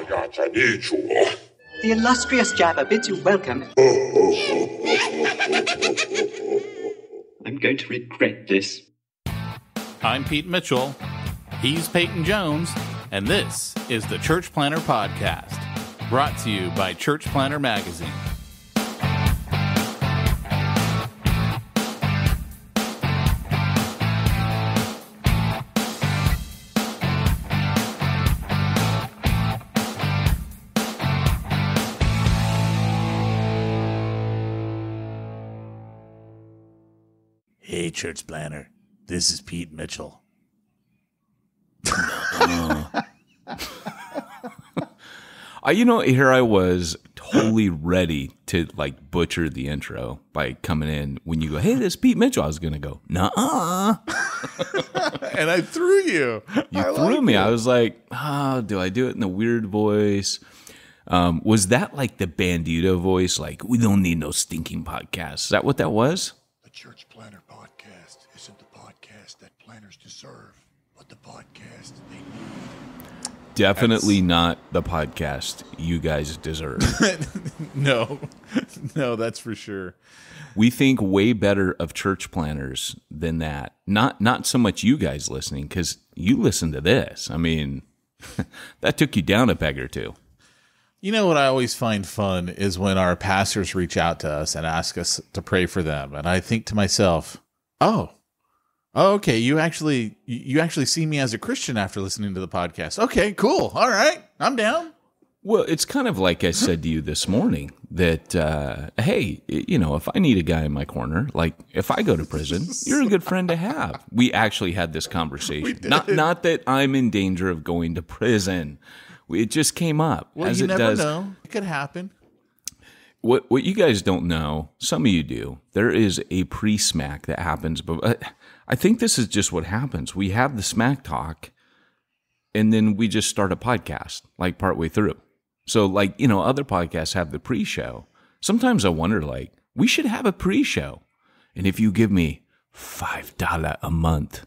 The illustrious Jabba bids you welcome. I'm going to regret this. I'm Pete Mitchell. He's Peyton Jones. And this is the Church Planter Podcast, brought to you by Church Planter Magazine. Hey, Church Planter, this is Pete Mitchell. Here I was totally ready to butcher the intro by coming in. When you go, hey, this is Pete Mitchell, I was going to go, nuh-uh. And I threw you. You threw me. I was like, do I do it in the weird voice? Was that like the Bandito voice? Like, we don't need no stinking podcast. Is that what that was? The Church Planter Podcast isn't the podcast that planners deserve, but the podcast they need. Definitely not the podcast you guys deserve. No, that's for sure. We think way better of church planners than that. Not so much you guys listening, because you listen to this. I mean, that took you down a peg or two. You know what I always find fun is when our pastors reach out to us and ask us to pray for them. And I think to myself, oh, okay, you actually see me as a Christian after listening to the podcast. Okay, cool. All right, I'm down. Well, it's kind of like I said to you this morning that, hey, if I need a guy in my corner, like if I go to prison, you're a good friend to have. We actually had this conversation. Not that I'm in danger of going to prison. It just came up. Well, as you it never does. know. It could happen. What you guys don't know, some of you do, there is a pre-smack that happens, but I think this is just what happens. We have the smack talk, and then we just start a podcast, like partway through. So, other podcasts have the pre-show. Sometimes I wonder, we should have a pre-show. And if you give me $5 a month,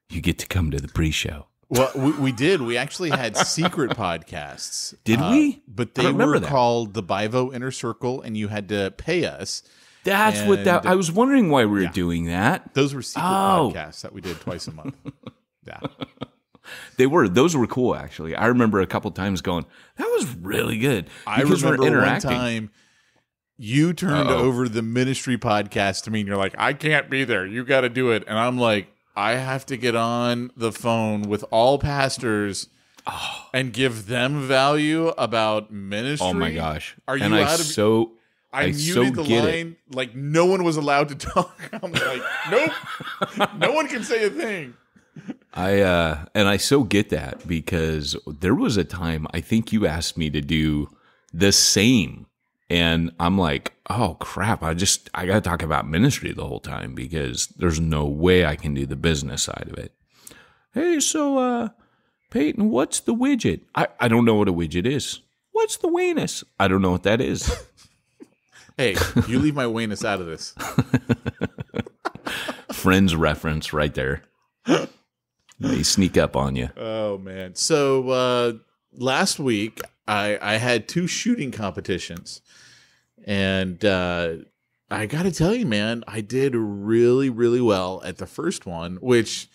you get to come to the pre-show. Well, we did. We actually had secret podcasts. Did we? But they were called the Bivo Inner Circle, and you had to pay us. That's what that. I was wondering why we were doing that. Those were secret podcasts that we did twice a month. Yeah, Those were cool. Actually, I remember a couple times going, "That was really good." I remember one time you turned over the ministry podcast to me, and you're like, "I can't be there. You got to do it." And I'm like, I have to get on the phone with all pastors and give them value about ministry. Oh my gosh! Are you and out of? I muted the line. Like no one was allowed to talk. I'm like, nope, no one can say a thing. I so get that because there was a time I think you asked me to do the same, and I'm like, oh crap! I got to talk about ministry the whole time because there's no way I can do the business side of it. Hey, so Peyton, what's the widget? I don't know what a widget is. What's the weenus? I don't know what that is. Hey, you leave my weenus out of this. Friends reference right there. They sneak up on you. Oh, man. So last week, I had 2 shooting competitions. And I got to tell you, man, I did really, really well at the first one, which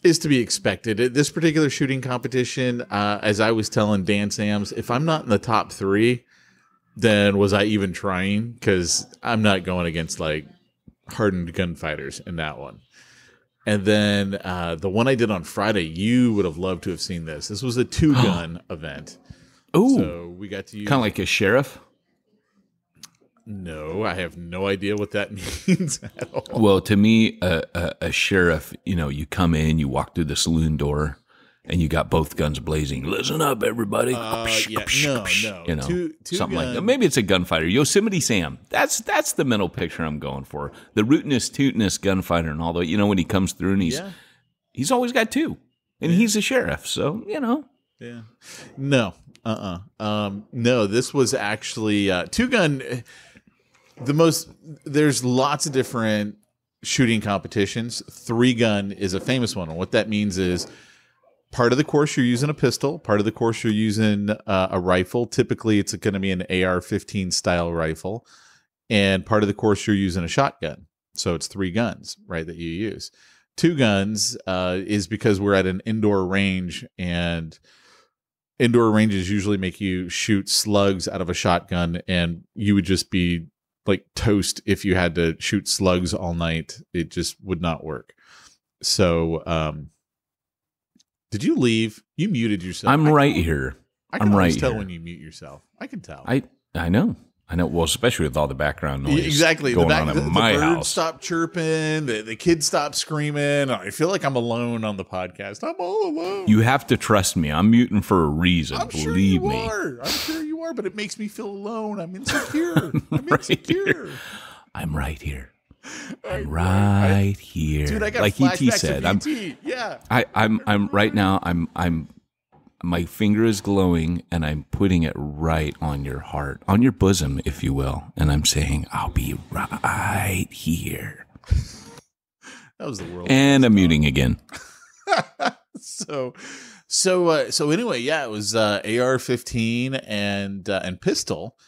is to be expected. At this particular shooting competition, as I was telling Dan Sams, if I'm not in the top 3, then was I even trying? Because I'm not going against hardened gunfighters in that one. And then the one I did on Friday, you would have loved to have seen this. This was a 2-gun event. Ooh. So we got to use... Kind of like a sheriff? No, I have no idea what that means at all. Well, to me, a sheriff, you come in, you walk through the saloon door, and you got both guns blazing. Listen up, everybody. No. Something like that. Maybe it's a gunfighter. Yosemite Sam. That's the mental picture I'm going for. The rootinest, tootinest gunfighter and all that. When he comes through and he's always got 2. And he's a sheriff, so, Yeah. No. No, this was actually 2-gun. There's lots of different shooting competitions. 3-gun is a famous one. And what that means is part of the course you're using a pistol. Part of the course you're using a rifle. Typically, it's going to be an AR-15 style rifle. And part of the course you're using a shotgun. So it's 3 guns, right, that you use. 2 guns is because we're at an indoor range, and indoor ranges usually make you shoot slugs out of a shotgun, and you would just be like toast if you had to shoot slugs all night. It just would not work. So, did you leave? You muted yourself. I'm right here. I can I'm always right tell here. when you mute yourself. I can tell. I know. Well, especially with all the background noise Exactly. going on in my the birds house. stop chirping. The kids stop screaming. I feel like I'm alone on the podcast. I'm all alone. You have to trust me. I'm muting for a reason. I'm sure Believe you me. are. I'm sure you are, but it makes me feel alone. I'm insecure. I'm Right insecure. here. I'm right here. I'm right here. Dude, I got like flashbacks ET said. of ET. Yeah. I'm right now. I'm. My finger is glowing, and I'm putting it right on your heart, on your bosom, if you will. And I'm saying, I'll be right here. That was the world. And I'm muting again. So anyway, yeah, it was AR-15 and pistol,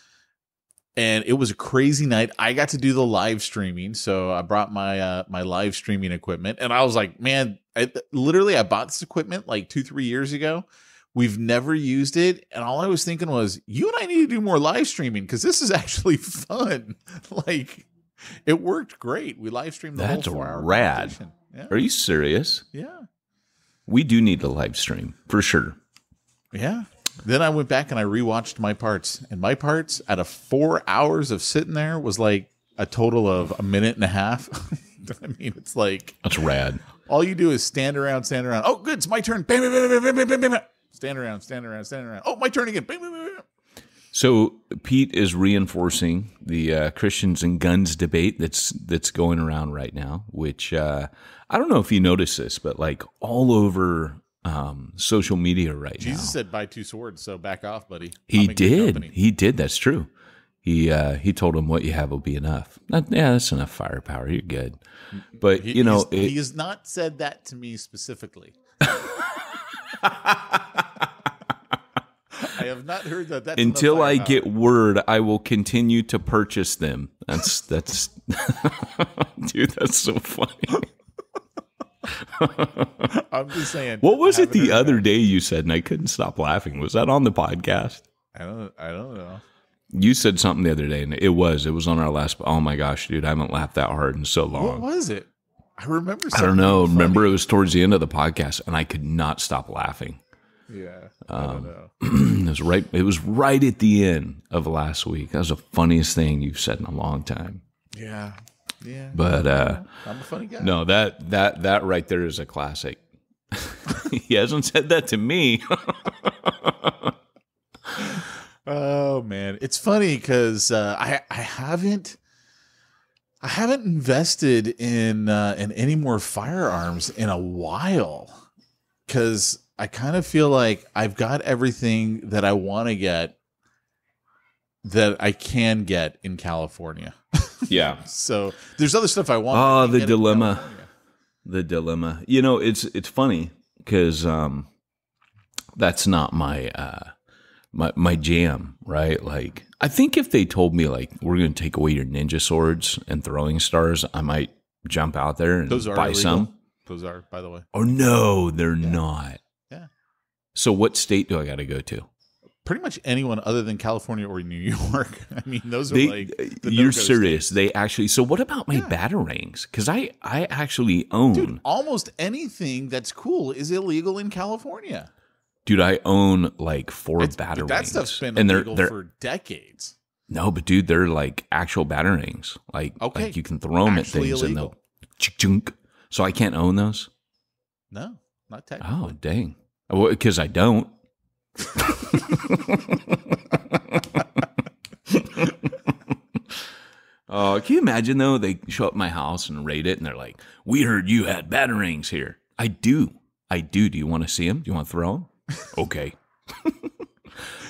and it was a crazy night. I got to do the live streaming, so I brought my my live streaming equipment, and I was like, man, I bought this equipment like 2-3 years ago. We've never used it, and all I was thinking was, you and I need to do more live streaming because this is actually fun. Like, it worked great. We live streamed the That's whole 4-hour rad. competition. Yeah. Are you serious? Yeah. We do need a live stream for sure. Yeah. Then I went back and I rewatched my parts, and my parts out of 4 hours of sitting there was like a total of 1.5 minutes. I mean, it's like That's rad. all you do is stand around. Oh, good, it's my turn. Bam, bam, bam, bam, bam, bam, bam, bam. Stand around. Oh, my turn again. Bam, bam, bam, bam. So Pete is reinforcing the Christians and guns debate that's going around right now, which I don't know if you noticed this, but like all over social media right now. Jesus said, "Buy 2 swords." So back off, buddy. He I'm in good did. company. He did. That's true. He told him what you have will be enough. That's enough firepower. You're good. But He has not said that to me specifically. I have not heard that. That's until enough I firepower. get word, I will continue to purchase them. That's dude. That's so funny. I'm just saying. What was I it haven't the heard other that. day you said, and I couldn't stop laughing? Was that on the podcast? I don't know. You said something the other day, and it was on our last. Oh my gosh, dude, I haven't laughed that hard in so long. What was it? I remember. I don't know. something Remember, funny. it was towards the end of the podcast, and I could not stop laughing. Yeah. I don't know. It was right at the end of last week. That was the funniest thing you've said in a long time. Yeah. Yeah. But I'm a funny guy. no, that right there is a classic. He hasn't said that to me. Oh man, it's funny because I haven't invested in any more firearms in a while because I kind of feel like I've got everything that I want to get that I can get in California. Yeah. So there's other stuff I want. Oh, that I the can't get in dilemma. California. The dilemma. You know, it's funny because that's not my my jam, right? Like, I think if they told me like we're going to take away your ninja swords and throwing stars, I might jump out there and Those are buy illegal. some. Those are, by the way. Oh no, they're not. Yeah. So what state do I got to go to? Pretty much anyone other than California or New York. I mean, those are They, like the you're no-go serious? states. They actually. So what about my batarangs? Because I actually own. Dude, almost anything that's cool is illegal in California. Dude, I own like 4 But batarangs. that stuff's been and illegal they're for decades. no, but dude, they're like actual batarangs. Like, Okay. like you can throw them at Actually things illegal. and they'll chunk. So I can't own those. No, not technically. Oh dang! Because I don't. Oh, can you imagine though? They show up at my house and raid it, and they're like, "We heard you had batarangs here." I do. Do you want to see them? Do you want to throw them? Okay.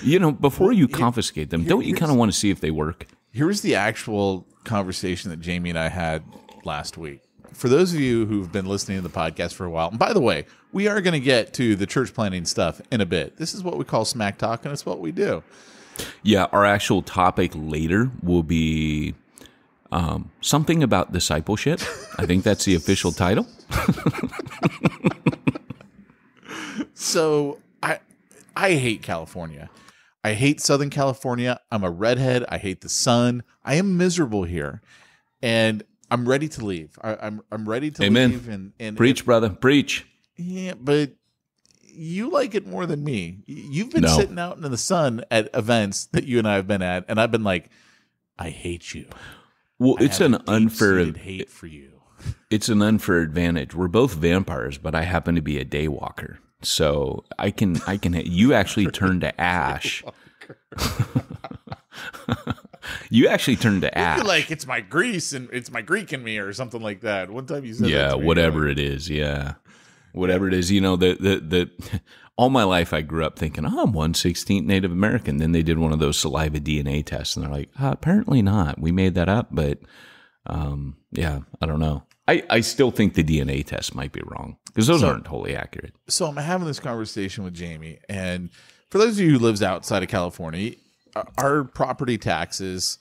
You know, before you confiscate them, don't you kind of want to see if they work? Here's the actual conversation that Jamie and I had last week. for those of you who've been listening to the podcast for a while, and by the way, we are going to get to the church planting stuff in a bit. This is what we call smack talk, and it's what we do. Yeah, our actual topic later will be something about discipleship. I think that's the official title. So I hate California. I hate Southern California. I'm a redhead. I hate the sun. I am miserable here, and I'm ready to leave. I'm ready to Amen. leave. And Preach, brother, preach. Yeah, but you like it more than me. You've been No. sitting out in the sun at events that you and I have been at, and I've been like, I hate you. Well, I it's have an a unfair. deep-seated hate for you. It's an unfair advantage. We're both vampires, but I happen to be a daywalker, so I can. You actually turn to ash. You actually turned to ash. You're like, it's my Greece and it's my Greek in me or something like that. One time you said that to me, whatever like, it is. Yeah, whatever it is. You know, the all my life I grew up thinking, oh, I'm 1/16 Native American. Then they did one of those saliva DNA tests, and they're like, apparently not. We made that up, but yeah, I don't know. I still think the DNA test might be wrong because those aren't totally accurate. So I'm having this conversation with Jamie, and for those of you who lives outside of California, our property taxes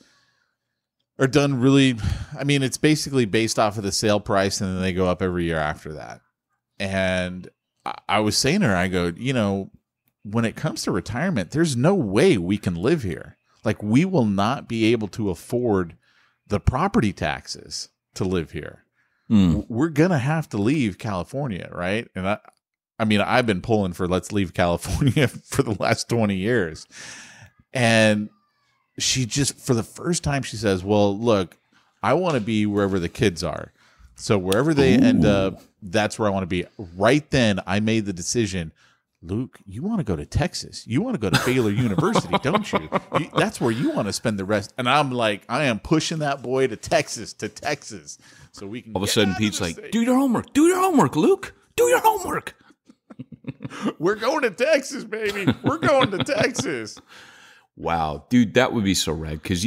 are done really, I mean, it's basically based off of the sale price, and then they go up every year after that. And I was saying to her, I go, you know, when it comes to retirement, there's no way we can live here. Like, we will not be able to afford the property taxes to live here. We're going to have to leave California, right? And I mean, I've been pulling for let's leave California for the last 20 years. And she just, for the first time, she says, well, look, I want to be wherever the kids are. So wherever they end up, that's where I want to be. Right then, I made the decision, Luke, you want to go to Texas. You want to go to Baylor University, don't you? That's where you want to spend the rest. And I'm like, I am pushing that boy to Texas. So we can All of a sudden, Pete's like, do your homework, Luke. Do your homework. We're going to Texas, baby. We're going to Texas. Wow, dude, that would be so rad because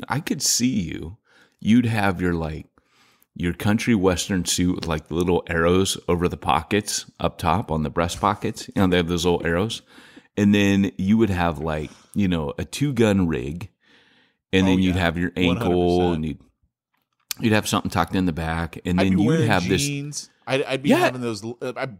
I could see you. You'd have your country western suit with like the little arrows over the pockets up top on the breast pockets. You know, they have those little arrows. And then you would have like, you know, a 2-gun rig. And then you'd have your ankle 100%. And you'd have something tucked in the back. And then you'd have jeans. I'd be having those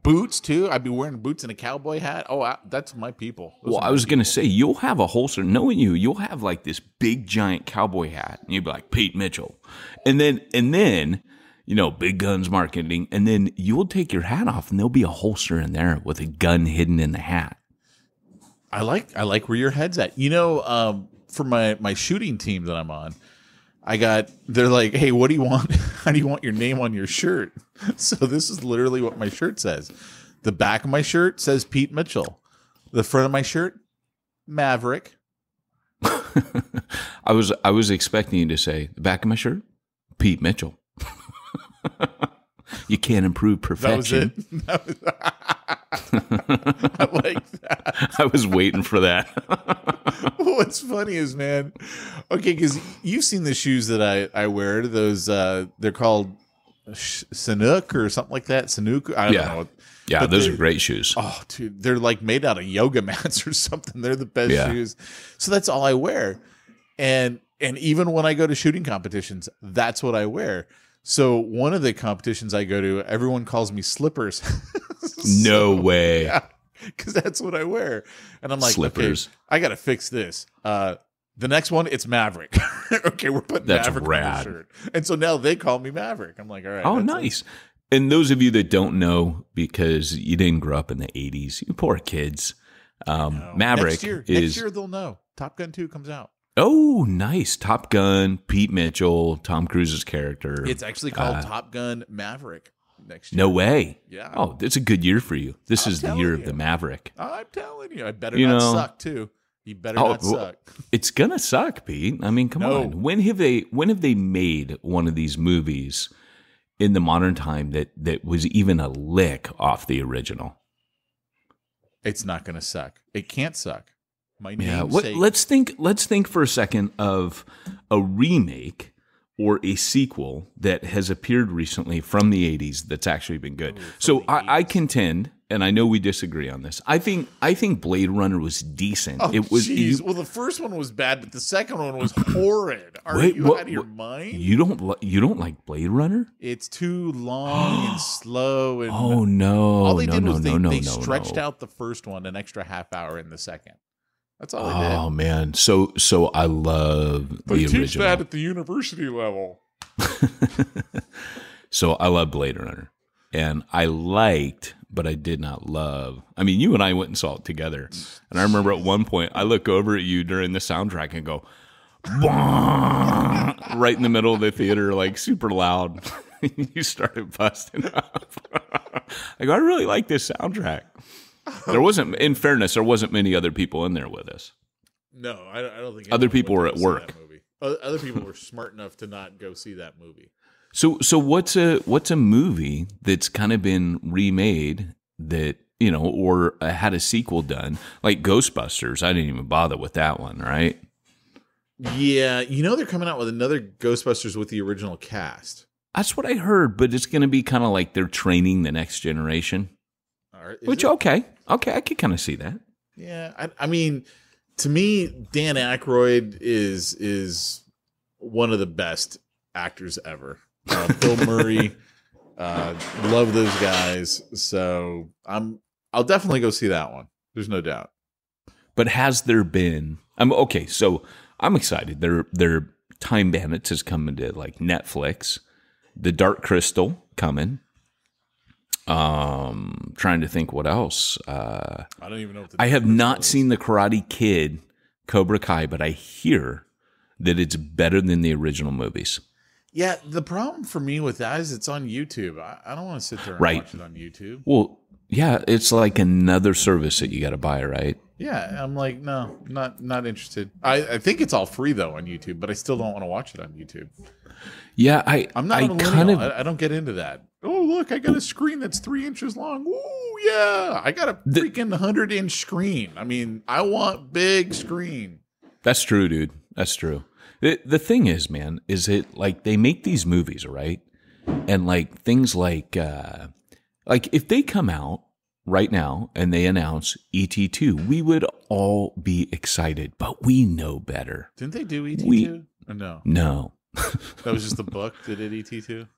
boots too. I'd be wearing boots and a cowboy hat. Oh, that's my people. Well, I was going to say, you'll have a holster. Knowing you'll have like this big giant cowboy hat. And you'd be like, Pete Mitchell. And then, you know, big guns marketing. And then you'll take your hat off and there'll be a holster in there with a gun hidden in the hat. I like where your head's at. You know, for my shooting team that I'm on, they're like, hey, what do you want? How do you want your name on your shirt? So this is literally what my shirt says. The back of my shirt says Pete Mitchell. The front of my shirt, Maverick. I was expecting you to say the back of my shirt, Pete Mitchell. You can't improve perfection. That was it. I like that. I was waiting for that. What's funny is, man, okay, because you've seen the shoes that I wear. Those they're called Sanuk or something like that. Sanuk, I don't know. Yeah, but those are great shoes. Oh, dude, they're like made out of yoga mats or something. They're the best shoes. So that's all I wear, and even when I go to shooting competitions, that's what I wear. So one of the competitions I go to, everyone calls me Slippers. No way. Yeah, because that's what I wear. And I'm like, Slippers. Okay, I got to fix this. The next one, it's Maverick. Okay, we're putting That's Maverick rad. on the shirt. And so now they call me Maverick. I'm like, all right. Oh, that's nice. It. And those of you that don't know, because you didn't grow up in the 80s, you poor kids, Maverick next year they'll know. Top Gun 2 comes out. Oh, nice. Top Gun, Pete Mitchell, Tom Cruise's character. It's actually called Top Gun Maverick next year. No way. Yeah. Oh, it's a good year for you. This is the year of the Maverick. I'm telling you. I better not suck, too. You better not suck. It's going to suck, Pete. I mean, come on. When have they made one of these movies in the modern time that was even a lick off the original? It's not going to suck. It can't suck. Let's think for a second of a remake or a sequel that has appeared recently from the 80s that's actually been good. So I contend, and I know we disagree on this. I think Blade Runner was decent. Oh, it was. Well, the first one was bad, but the second one was horrid. Are you out of your mind? You don't like Blade Runner? It's too long and slow. And oh no! All they did was they stretched out the first one an extra half hour in the second. That's all they did. Oh man! So I love the original. They teach that at the university level. So I love Blade Runner, and I liked, but I did not love. I mean, you and I went and saw it together, and I remember at one point I look over at you during the soundtrack and go, right in the middle of the theater, like super loud. You started busting up. I go, I really like this soundtrack. There wasn't, in fairness, there wasn't many other people in there with us. No, I don't think other people were at work. Other people were smart enough to not go see that movie. So what's a movie that's kind of been remade that, you know, or had a sequel done, like Ghostbusters? I didn't even bother with that one, right? Yeah, you know they're coming out with another Ghostbusters with the original cast. That's what I heard, but it's going to be kind of like they're training the next generation. Which, okay, I could kind of see that. Yeah, I mean, to me, Dan Aykroyd is one of the best actors ever. Bill Murray, love those guys. So I'll definitely go see that one. There's no doubt. But has there been? Okay, so I'm excited. Their Time Bandits is coming to like Netflix. The Dark Crystal coming. Trying to think what else. I don't even know. What I have not seen The Karate Kid, Cobra Kai, but I hear that it's better than the original movies. Yeah, the problem for me with that is it's on YouTube. I don't want to sit there and watch it on YouTube. Well, yeah, it's like another service that you got to buy, right? Yeah, I'm like, no, not interested. I think it's all free though on YouTube, but I still don't want to watch it on YouTube. Yeah, I'm not a millennial. I don't get into that. Oh, look, I got a screen that's 3 inches long. Ooh, yeah, I got a freaking 100-inch screen. I mean, I want big screen. That's true, dude. That's true. The thing is, man, is it like they make these movies, right? And like things like if they come out right now and they announce E.T. 2, we would all be excited, but we know better. Didn't they do E.T. 2? Or no? No. That was just the book that did E.T. 2?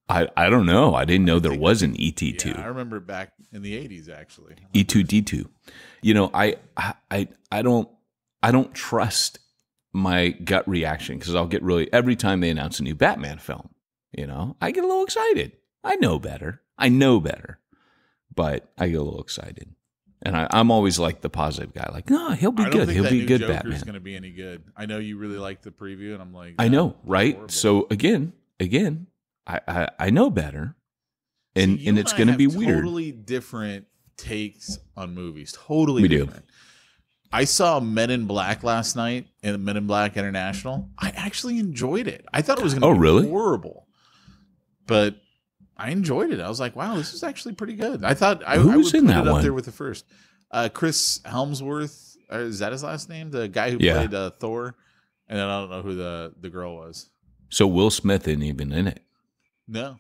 I don't know. I didn't know there was an E.T. 2. Yeah, I remember back in the 80s, actually. E2D2. You know, I don't trust my gut reaction because I'll get really, every time they announce a new Batman film, you know, I get a little excited. I know better, but I get a little excited. And I'm always like the positive guy, like, no, he'll be good. He'll be good, Batman. Joker's going to be any good. I know you really like the preview, and I'm like, I know, right? Horrible. So again, I know better, and it's going to be weird. Totally different takes on movies. Totally different. I saw Men in Black last night in Men in Black International. I actually enjoyed it. I thought it was going to be horrible, but I enjoyed it. I was like, wow, this is actually pretty good. I thought I would put it up there with the first. Chris Helmsworth, is that his last name? The guy who played Thor, and then I don't know who the girl was. So Will Smith isn't even in it. No.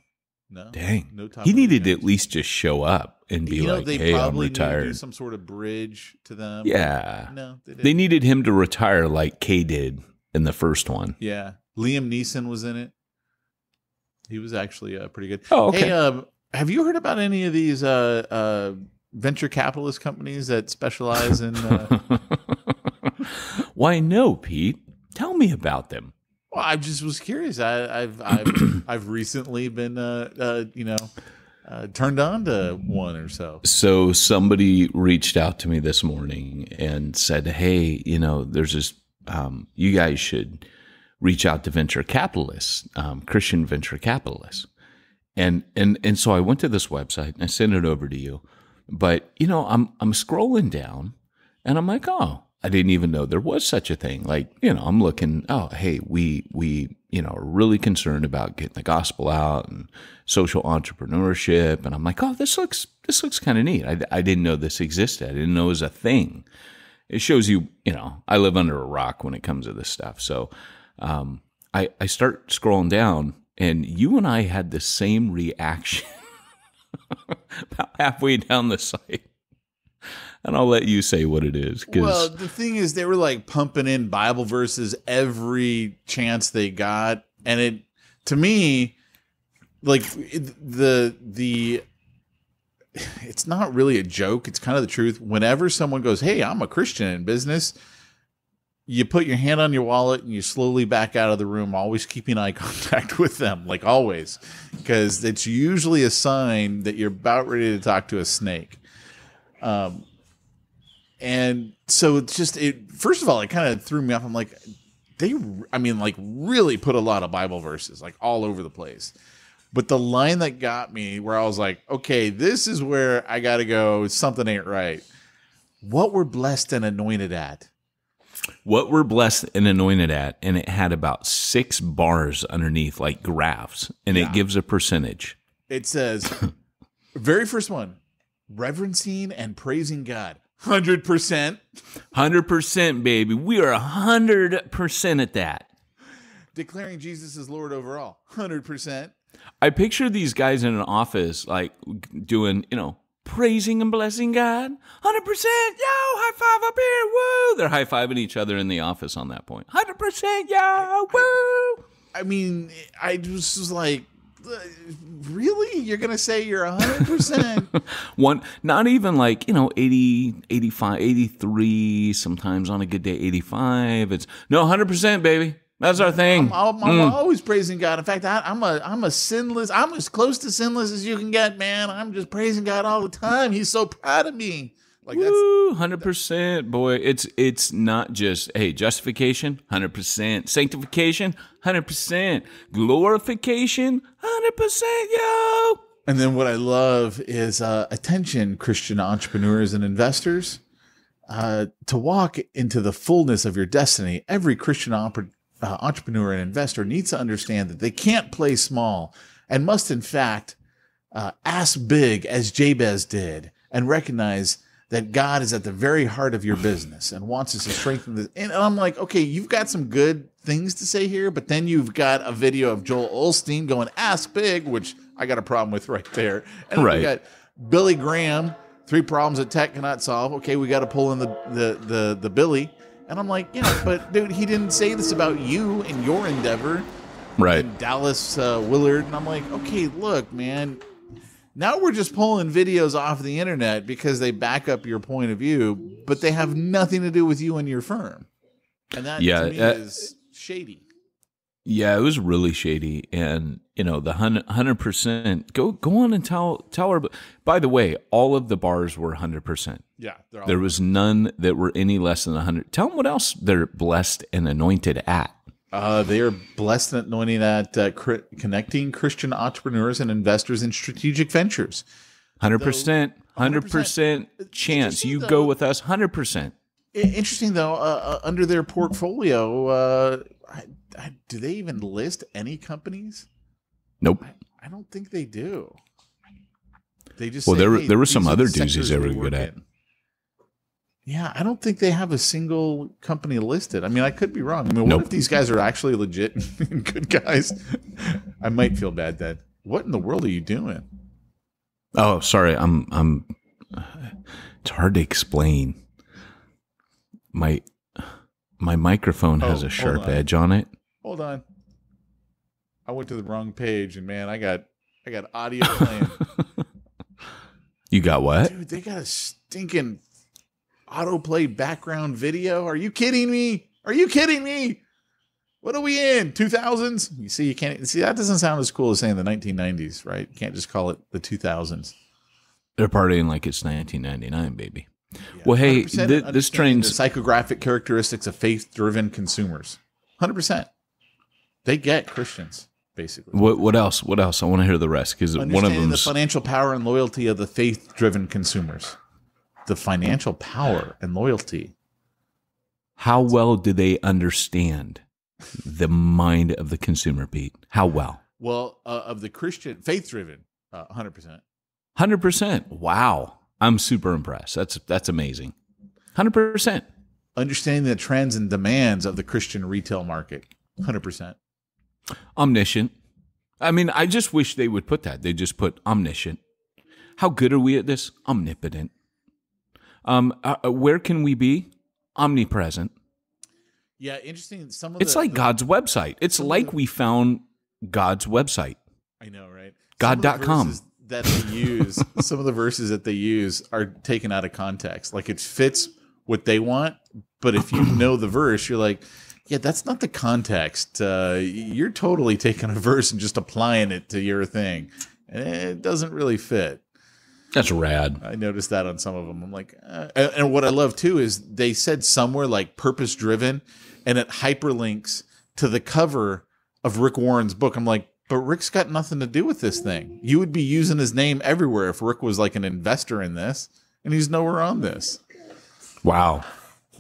Dang. No time. He needed to at least just show up and be like, "Hey, I'm retired." Do some sort of bridge to them. Yeah. No, they needed him to retire like Kay did in the first one. Yeah. Liam Neeson was in it. He was actually pretty good. Oh, okay. Hey, have you heard about any of these venture capitalist companies that specialize in? Why no, Pete? Tell me about them. Well, I just was curious. I've recently been turned on to one or so. So somebody reached out to me this morning and said, "Hey, you know, there's this. You guys should reach out to venture capitalists, Christian venture capitalists." And so I went to this website and I sent it over to you. But you know, I'm scrolling down and I'm like, oh, I didn't even know there was such a thing. Like, you know, I'm looking, oh, hey, we you know, are really concerned about getting the gospel out and social entrepreneurship. And I'm like, oh, this looks kind of neat. I didn't know this existed. I didn't know it was a thing. It shows you, you know, I live under a rock when it comes to this stuff. So I start scrolling down, and you and I had the same reaction about halfway down the site. And I'll let you say what it is. Well, the thing is, they were like pumping in Bible verses every chance they got, and it, to me, like it's not really a joke. It's kind of the truth. Whenever someone goes, "Hey, I'm a Christian in business," you put your hand on your wallet and you slowly back out of the room, always keeping eye contact with them, like always, because it's usually a sign that you're about ready to talk to a snake. And so it's just, first of all, it kind of threw me off. I'm like, really put a lot of Bible verses like all over the place. But the line that got me where I was like, okay, this is where I got to go. Something ain't right. What we're blessed and anointed at. What we're blessed and anointed at. And it had about 6 bars underneath, like graphs. And it gives a percentage. It says, very first one, reverencing and praising God. 100%. 100%, baby. We are 100% at that. Declaring Jesus is Lord over all. 100%. I picture these guys in an office, like doing, praising and blessing God. 100%. Yo, high five up here. Woo. They're high fiving each other in the office on that point. 100%. Yo, woo. I mean, I was like, really? You're going to say you're 100%? One, not even like, 80, 85, 83, sometimes on a good day, 85. It's, no, 100%, baby. That's our thing. I'm always praising God. In fact, I'm a sinless, I'm as close to sinless as you can get, man. I'm just praising God all the time. He's so proud of me. Like, woo, 100%, boy. It's not just, hey, justification, 100%. Sanctification, 100%. Glorification, 100%, yo. And then what I love is, attention, Christian entrepreneurs and investors. To walk into the fullness of your destiny, every Christian entrepreneur and investor needs to understand that they can't play small and must, in fact, ask big as Jabez did and recognize that God is at the very heart of your business and wants us to strengthen this. And I'm like, okay, you've got some good things to say here, but then you've got a video of Joel Osteen going, ask big, which I got a problem with right there. And then we got Billy Graham, 3 problems that tech cannot solve. Okay, we got to pull in the Billy. And I'm like, but dude, he didn't say this about you and your endeavor. Right. And Dallas Willard. And I'm like, okay, look, man. Now we're just pulling videos off the internet because they back up your point of view, but they have nothing to do with you and your firm. And that to me is shady. Yeah, it was really shady. And, the 100%, go on and tell her. By the way, all of the bars were 100%. Yeah. There was none that were any less than 100. Tell them what else they're blessed and anointed at. They are blessed and anointed at connecting Christian entrepreneurs and investors in strategic ventures. 100%, 100% chance. You go with us, 100%. Interesting, though, under their portfolio, do they even list any companies? Nope. I don't think they do. They just there were some other doozies they were good at. Yeah, I don't think they have a single company listed. I mean, I could be wrong. I mean, what if these guys are actually legit and good guys? I might feel bad then. What in the world are you doing? Oh, sorry. I'm it's hard to explain. My microphone has a sharp edge on it. Hold on. I went to the wrong page and man, I got audio playing. You got what? Dude, they got a stinking autoplay background video. Are you kidding me? Are you kidding me? What are we in? 2000s? You can't see that doesn't sound as cool as saying the 1990s, right? You can't just call it the 2000s. They're partying like it's 1999, baby. Yeah, well, hey, this train's the psychographic characteristics of faith-driven consumers. 100%. They get Christians, basically. What else? What else? I want to hear the rest because one of them the financial power and loyalty of the faith-driven consumers. The financial power and loyalty. How well do they understand the mind of the consumer, Pete? How well? Well, of the Christian faith-driven, 100%. 100%. Wow, I'm super impressed. That's amazing. 100%. Understanding the trends and demands of the Christian retail market, 100%. Omniscient. I mean, I just wish they would put that. They just put omniscient. How good are we at this? Omnipotent. Where can we be? Omnipresent. Yeah, interesting. It's like God's website. It's like we found God's website. I know, right? God.com. That they use, some of the verses that they use are taken out of context. Like it fits what they want, but if you know the verse, you're like, yeah, that's not the context. You're totally taking a verse and just applying it to your thing. And it doesn't really fit. That's rad. I noticed that on some of them. I'm like, and what I love too is they said somewhere like purpose driven, and it hyperlinks to the cover of Rick Warren's book. I'm like, but Rick's got nothing to do with this thing. You would be using his name everywhere if Rick was like an investor in this, and he's nowhere on this. Wow.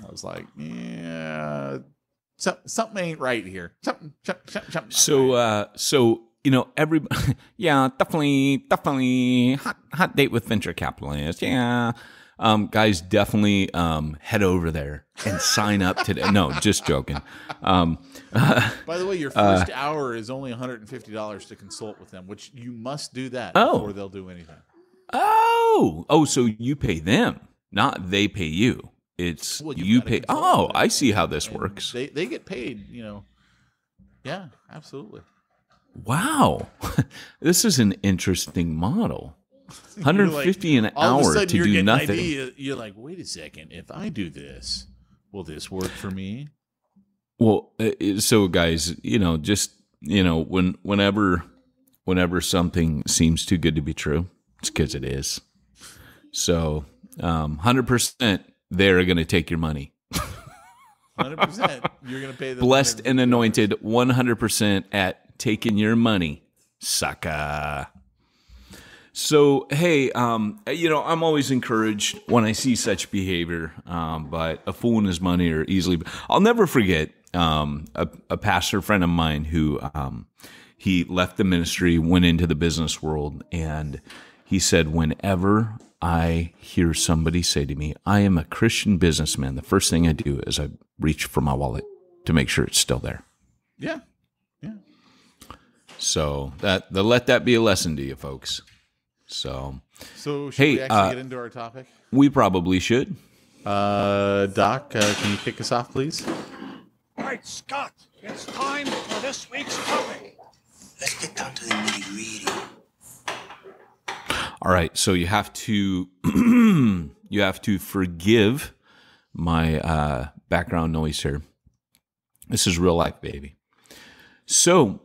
I was like, yeah, something ain't right here. Something. So everybody, yeah, definitely hot date with venture capitalists. Yeah. Guys, definitely head over there and sign up today. No, just joking. By the way, your first hour is only $150 to consult with them, which you must do that before they'll do anything. Oh, so you pay them, not they pay you. It's you pay. Oh, I see how this works. They get paid, Yeah, absolutely. Wow. This is an interesting model. 150 an hour to do nothing. Idea, you're like, wait a second. If I do this, will this work for me? Well, so guys, just whenever something seems too good to be true, it's because it is. So 100%, they're going to take your money. 100%, you're going to pay them. Blessed and anointed, 100% at taking your money, sucker. So, hey, I'm always encouraged when I see such behavior, but a fool and his money are easily. I'll never forget a pastor friend of mine who he left the ministry, went into the business world, and he said, whenever I hear somebody say to me, I am a Christian businessman, the first thing I do is I reach for my wallet to make sure it's still there. Yeah. So let that be a lesson to you, folks. So should we actually get into our topic? We probably should. Doc, can you kick us off, please? All right, Scott, it's time for this week's topic. Let's get down to the nitty-gritty. All right, so you have to forgive my background noise here. This is real life, baby. So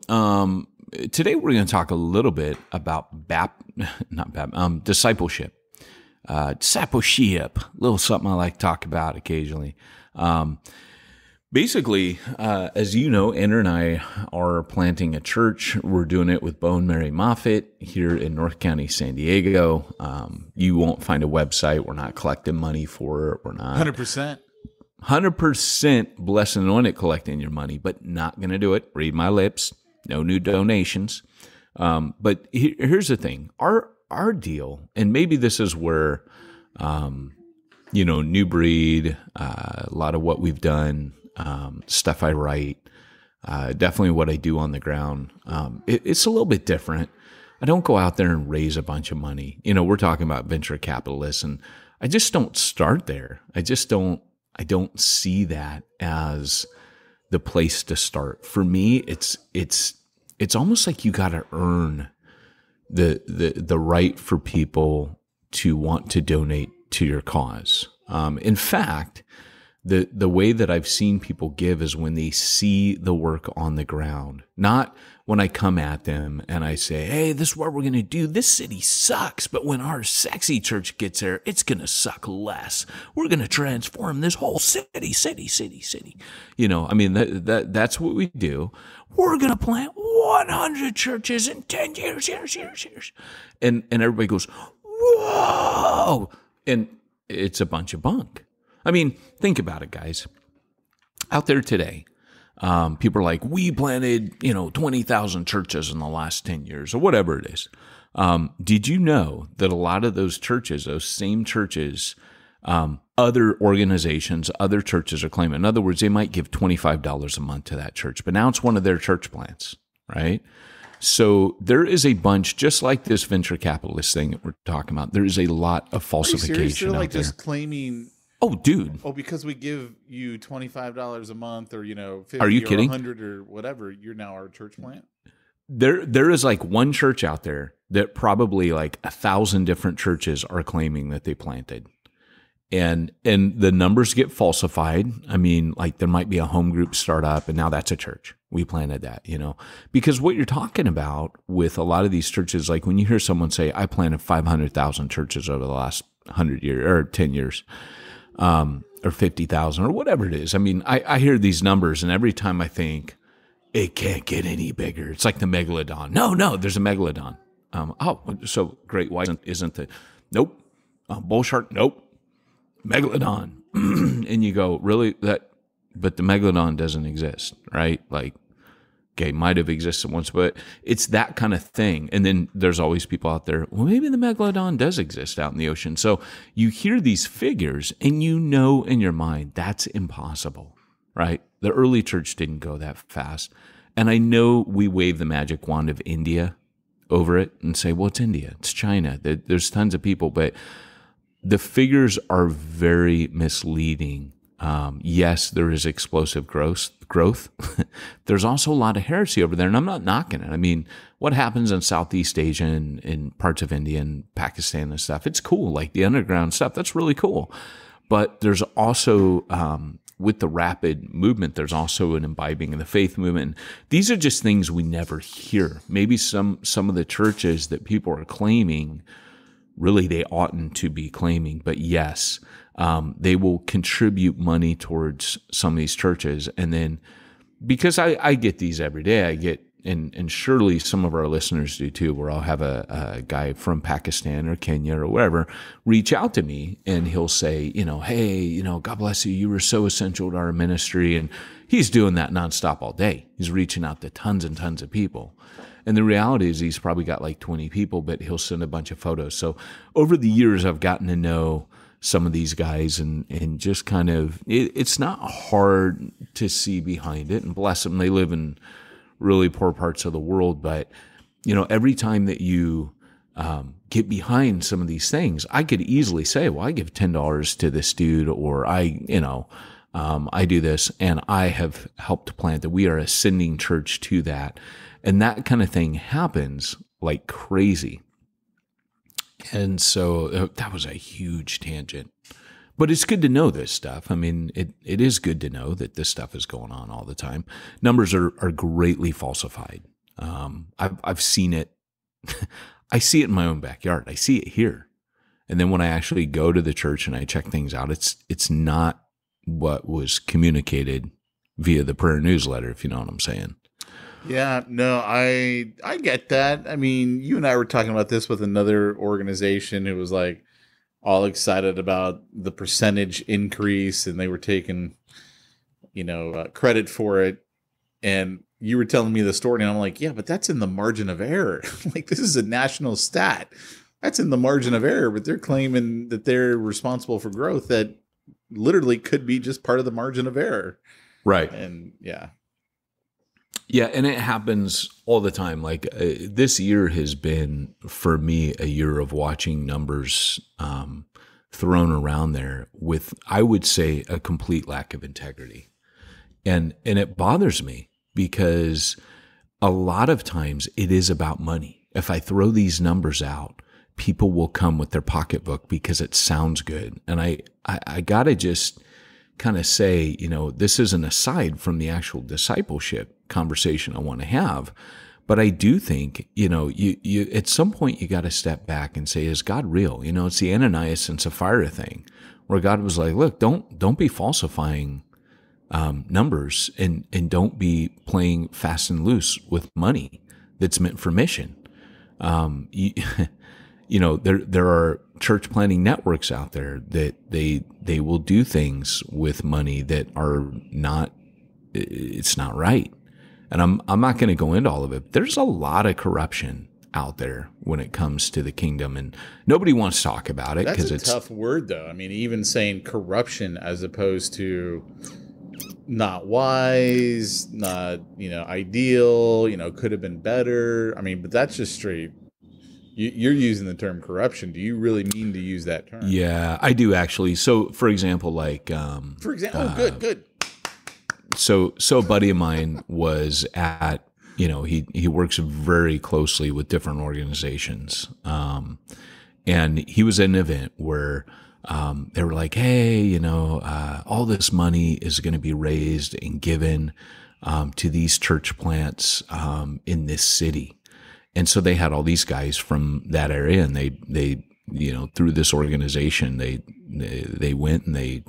today we're going to talk a little bit about discipleship. Discipleship, a little something I like to talk about occasionally. Basically, as you know, Anna and I are planting a church. We're doing it with Bo and Mary Moffitt here in North County, San Diego. You won't find a website. We're not collecting money for it. We're not 100% blessed and anointed collecting your money, but not going to do it. Read my lips. No new donations. But here's the thing. Our deal, and maybe this is where, New Breed, a lot of what we've done, stuff I write, definitely what I do on the ground. It's a little bit different. I don't go out there and raise a bunch of money. We're talking about venture capitalists, and I just don't start there. I don't see that as the place to start. For me, it's almost like you got to earn the right for people to want to donate to your cause. In fact, the way that I've seen people give is when they see the work on the ground, not when I come at them and I say, hey, this is what we're going to do. This city sucks, but when our sexy church gets there, it's going to suck less. We're going to transform this whole city. That's what we do. We're going to plant 100 churches in 10 years. And everybody goes, whoa. And it's a bunch of bunk. I mean, think about it, guys. Out there today, people are like, we planted, 20,000 churches in the last 10 years or whatever it is. Did you know that a lot of those churches, those same churches, other organizations, other churches are claiming? In other words, they might give $25 a month to that church, but now it's one of their church plants. right? So there is a bunch, just like this venture capitalist thing that we're talking about, there is a lot of falsification They're out like there. just claiming, Oh, dude. oh, because we give you $25 a month or, 50 Are you or kidding? 100 or whatever, you're now our church plant? There is like one church out there that probably like 1,000 different churches are claiming that they planted. And the numbers get falsified. I mean, like there might be a home group startup and now that's a church. We planted that, because what you're talking about with a lot of these churches, like when you hear someone say, I planted 500,000 churches over the last 100 years or 10 years, or 50,000 or whatever it is. I mean, I hear these numbers and every time I think it can't get any bigger. It's like the megalodon. No, there's a megalodon. So great white isn't the, nope. Bull shark, nope. Megalodon. And you go, really? But the megalodon doesn't exist, right? Like, okay, might have existed once, but it's that kind of thing. And then there's always people out there, well, maybe the megalodon does exist out in the ocean. So you hear these figures and you know in your mind that's impossible, right? The early church didn't go that fast. And I know we wave the magic wand of India over it and say, well, it's India, it's China. There's tons of people, but the figures are very misleading. Yes, there is explosive growth. There's also a lot of heresy over there, and I'm not knocking it. I mean, what happens in Southeast Asia and in parts of India and Pakistan and stuff, it's cool, like the underground stuff, that's really cool. But there's also, with the rapid movement, there's also an imbibing of the faith movement. These are just things we never hear. Maybe some of the churches that people are claiming, really they oughtn't to be claiming, but yes, they will contribute money towards some of these churches. And then because I get these every day, and surely some of our listeners do too, where I'll have a guy from Pakistan or Kenya or wherever reach out to me and he'll say, hey, God bless you. You were so essential to our ministry. And he's doing that nonstop all day. He's reaching out to tons and tons of people. And the reality is he's probably got like 20 people, but he'll send a bunch of photos. So over the years, I've gotten to know some of these guys and just kind of, it's not hard to see behind it. And bless them, they live in really poor parts of the world. But, every time that you get behind some of these things, I could easily say, well, I give $10 to this dude, or I do this and I have helped plant that. We are a sending church to that. And that kind of thing happens like crazy. And so that was a huge tangent. But it's good to know this stuff. I mean, it is good to know that this stuff is going on all the time. Numbers are greatly falsified. I've seen it. I see it in my own backyard. I see it here. And then when I actually go to the church and I check things out, it's not what was communicated via the prayer newsletter, if you know what I'm saying. Yeah, no, I get that. I mean, you and I were talking about this with another organization who was like all excited about the percentage increase, and they were taking, credit for it. And you were telling me the story, and I'm like, yeah, but that's in the margin of error. Like, this is a national stat. That's in the margin of error, but they're claiming that they're responsible for growth that literally could be just part of the margin of error. Right. And yeah. Yeah, and it happens all the time. Like this year has been, for me, a year of watching numbers thrown around there with, I would say, a complete lack of integrity. And it bothers me because a lot of times it is about money. If I throw these numbers out, people will come with their pocketbook because it sounds good. And I got to just kind of say, this is an aside from the actual discipleship conversation I want to have. But I do think, you at some point you got to step back and say, is God real? It's the Ananias and Sapphira thing where God was like, look, don't be falsifying numbers and don't be playing fast and loose with money that's meant for mission. There are church planning networks out there that they will do things with money that are not, it's not right. And I'm not going to go into all of it. There's a lot of corruption out there when it comes to the kingdom, and nobody wants to talk about it because it's a tough word, though. I mean, even saying corruption as opposed to not wise, not, ideal, could have been better. I mean, but that's just straight. You're using the term corruption. Do you really mean to use that term? Yeah, I do actually. So, for example, good. So a buddy of mine was at, he works very closely with different organizations. And he was at an event where they were like, hey, all this money is going to be raised and given to these church plants in this city. And so they had all these guys from that area, and they through this organization, they went and they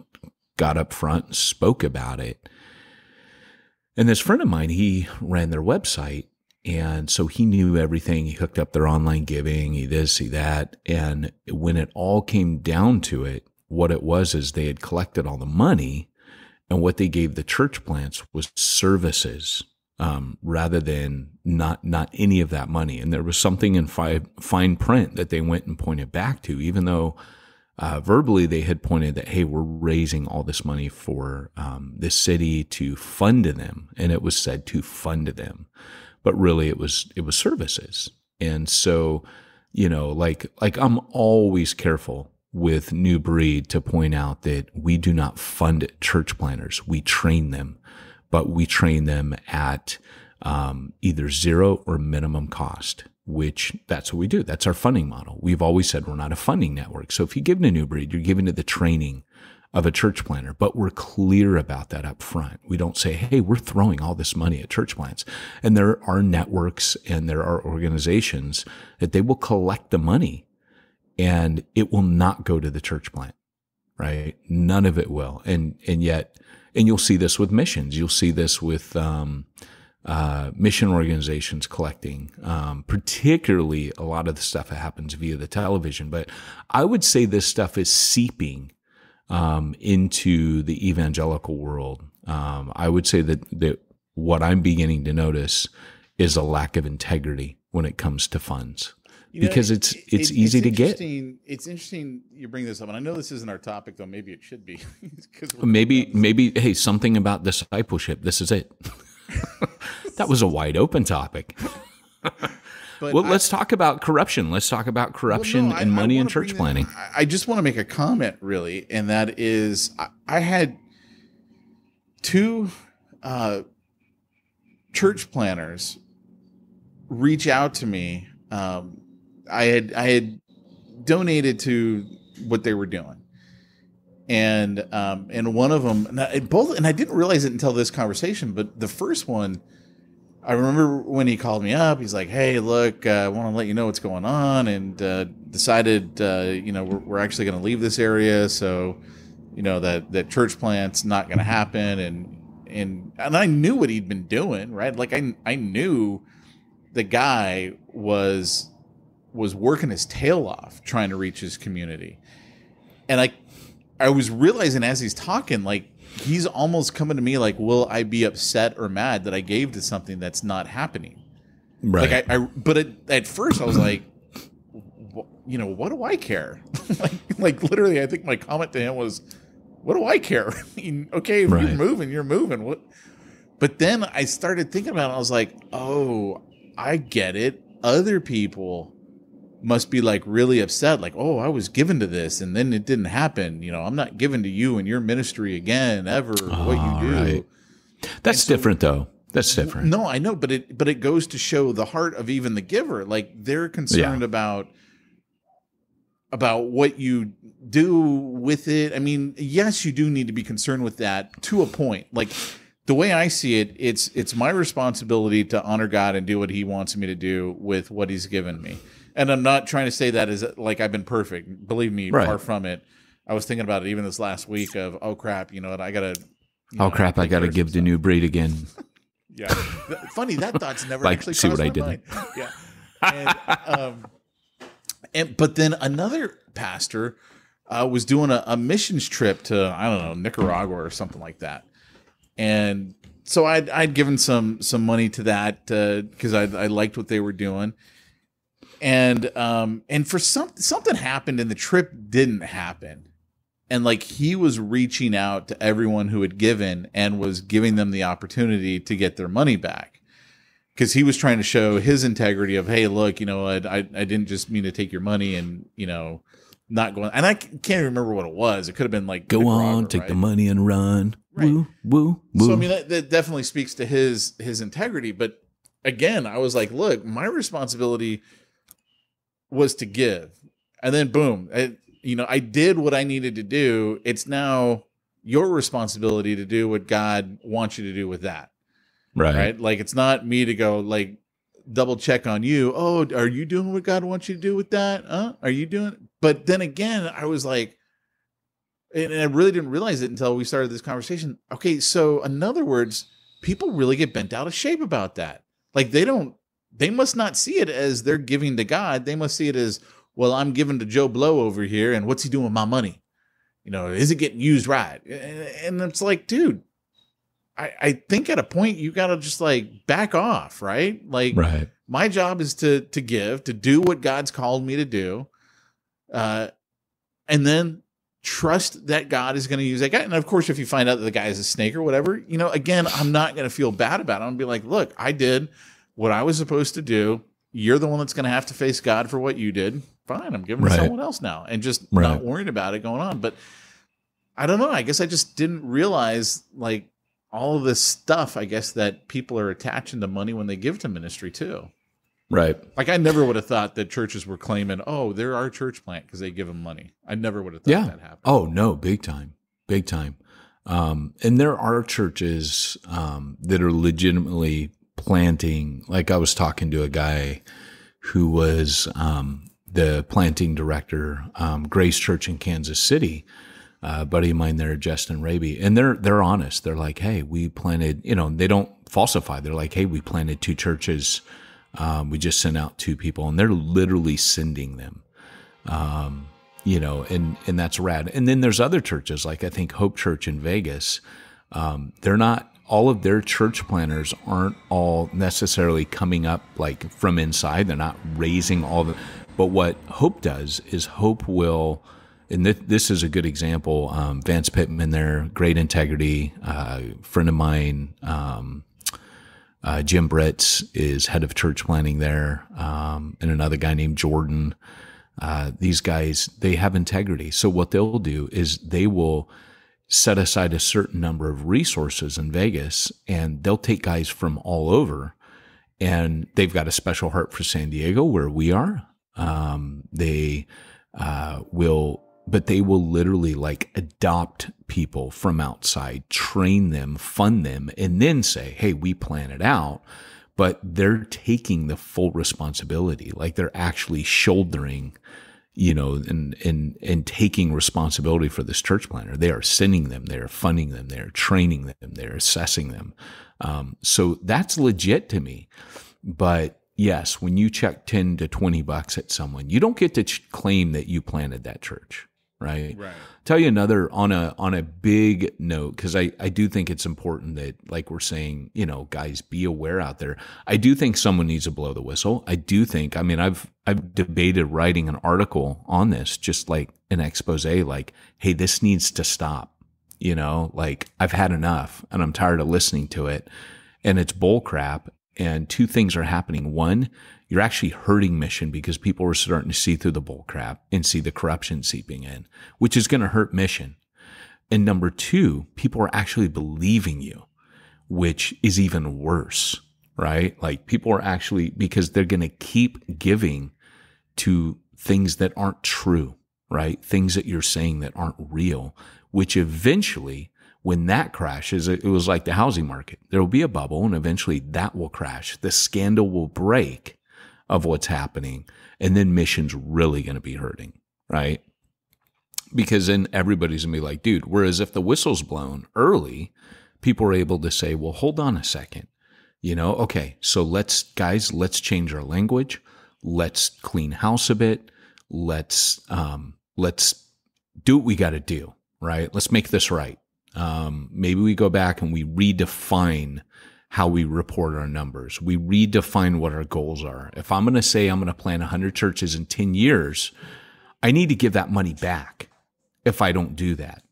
got up front and spoke about it. And this friend of mine, he ran their website, and so he knew everything. He hooked up their online giving, he this, he that. And when it all came down to it, what it was is they had collected all the money, and what they gave the church plants was services, rather than not any of that money. And there was something in fine print that they went and pointed back to, even though verbally they had pointed that, hey, we're raising all this money for this city to fund them. And it was said to fund them. But really it was services. And so, like I'm always careful with New Breed to point out that we do not fund church planners. We train them. But we train them at either zero or minimum cost, which that's what we do. That's our funding model. We've always said we're not a funding network. So if you give to New Breed, you're giving to the training of a church planner, but we're clear about that up front. We don't say, hey, we're throwing all this money at church plants. And there are networks and there are organizations that they will collect the money and it will not go to the church plant, right? None of it will. And you'll see this with missions. You'll see this with mission organizations collecting, particularly a lot of the stuff that happens via the television. But I would say this stuff is seeping into the evangelical world. I would say that what I'm beginning to notice is a lack of integrity when it comes to funds. Because it's easy to get. It's interesting you bring this up, and I know this isn't our topic, though. Maybe it should be. Maybe. Hey, something about discipleship. This is it. That was a wide open topic. Well, let's talk about corruption. Let's talk about corruption and money in church planning. I just want to make a comment, really, and that is, I had two church planners reach out to me. I had donated to what they were doing, and one of them, and I didn't realize it until this conversation. But the first one, I remember when he called me up. He's like, "Hey, look, I want to let you know what's going on," and decided, we're actually going to leave this area, so that church plant's not going to happen, and I knew what he'd been doing, right? Like I knew the guy was working his tail off trying to reach his community. And I was realizing as he's talking, like, he's almost coming to me like, will I be upset or mad that I gave to something that's not happening? Right. But at first I was like, what do I care? like literally, I think my comment to him was, what do I care? I mean, okay, if you're moving. What? But then I started thinking about it. I was like, oh, I get it. Other people must be like really upset. Like, oh, I was given to this and then it didn't happen. I'm not given to you and your ministry again, ever, what you do. Right. That's different though. That's different. No, I know, but it goes to show the heart of even the giver. Like, they're concerned about what you do with it. I mean, yes, you do need to be concerned with that to a point. Like, the way I see it, it's my responsibility to honor God and do what he wants me to do with what he's given me. And I'm not trying to say that as like I've been perfect. Believe me, far from it. I was thinking about it even this last week of, oh crap, I got to I got to give the New Breed again. Yeah. Funny, that thought's never like, actually see crossed what I my did. mind. Yeah. But then another pastor was doing a missions trip to, I don't know, Nicaragua or something like that. And so I'd given some money to that because I liked what they were doing. And for something happened and the trip didn't happen. And like he was reaching out to everyone who had given and was giving them the opportunity to get their money back. Because he was trying to show his integrity of, hey, look, you know, I didn't just mean to take your money and, you know, not going. And I can't even remember what it was. It could have been like, go on, take the money and run. Right. Woo, woo, woo. So, I mean, that definitely speaks to his integrity. But again, I was like, look, my responsibility was to give. And then boom, I did what I needed to do. It's now your responsibility to do what God wants you to do with that. Right. Like, it's not me to go like double check on you. Oh, are you doing what God wants you to do with that? Are you doing? But then again, I was like, and I really didn't realize it until we started this conversation. Okay. So in other words, people really get bent out of shape about that. Like they must not see it as they're giving to God. They must see it as, well, I'm giving to Joe Blow over here. And what's he doing with my money? You know, is it getting used right? And it's like, dude, I think at a point you got to just like back off, right? Like my job is to give, to do what God's called me to do. And then trust that God is going to use that guy. And of course, if you find out that the guy is a snake or whatever, you know, again, I'm not going to feel bad about it. I'm going to be like, look, I did what I was supposed to do. You're the one that's going to have to face God for what you did. Fine. I'm giving it to someone else now and just not worrying about it going on. But I don't know. I guess I just didn't realize like all of this stuff, I guess, that people are attaching to money when they give to ministry too. Right. Like I never would have thought that churches were claiming, oh, they're our church plant because they give them money. I never would have thought that happened. Oh, no, big time. Big time. And there are churches that are legitimately planting. Like I was talking to a guy who was the planting director, Grace Church in Kansas City, buddy of mine there, Justin Raby, and they're honest. They're like, hey, we planted, you know, they don't falsify. They're like, hey, we planted 2 churches. We just sent out 2 people, and they're literally sending them, you know, and that's rad. And then there's other churches, like I think Hope Church in Vegas. They're not, all of their church planners aren't all necessarily coming up like from inside. They're not raising all the, but what Hope does is Hope will, and this is a good example. Vance Pittman there, great integrity, friend of mine. Jim Britz is head of church planning there, and another guy named Jordan. These guys, they have integrity. So what they'll do is they will set aside a certain number of resources in Vegas, and they'll take guys from all over, and they've got a special heart for San Diego where we are. But they will literally like adopt people from outside, train them, fund them, and then say, hey, we plan it out. But they're taking the full responsibility. Like they're actually shouldering, you know, and taking responsibility for this church planner. They are sending them, they are funding them, they are training them, they're assessing them. So that's legit to me. But yes, when you check $10 to $20 at someone, you don't get to claim that you planted that church. Right. Tell you another on a big note, because I do think it's important that, like we're saying, you know, guys, be aware out there. I do think someone needs to blow the whistle. I do think, I mean, I've debated writing an article on this, just like an expose, like, hey, this needs to stop. You know, like I've had enough and I'm tired of listening to it, and it's bull crap. And 2 things are happening. One, you're actually hurting mission because people are starting to see through the bull crap and see the corruption seeping in, which is going to hurt mission. And number 2, people are actually believing you, which is even worse, right? Like people are actually, because they're going to keep giving to things that aren't true, right? Things that you're saying that aren't real, which eventually, when that crashes, it was like the housing market. There will be a bubble, and eventually that will crash. The scandal will break of what's happening, and then mission's really going to be hurting, right? Because then everybody's going to be like, dude, whereas if the whistle's blown early, people are able to say, well, hold on a second. You know, okay, so let's change our language. Let's clean house a bit. Let's do what we got to do, right? Let's make this right. Maybe we go back and we redefine how we report our numbers. We redefine what our goals are. If I'm going to say I'm going to plant 100 churches in 10 years, I need to give that money back. if I don't do that,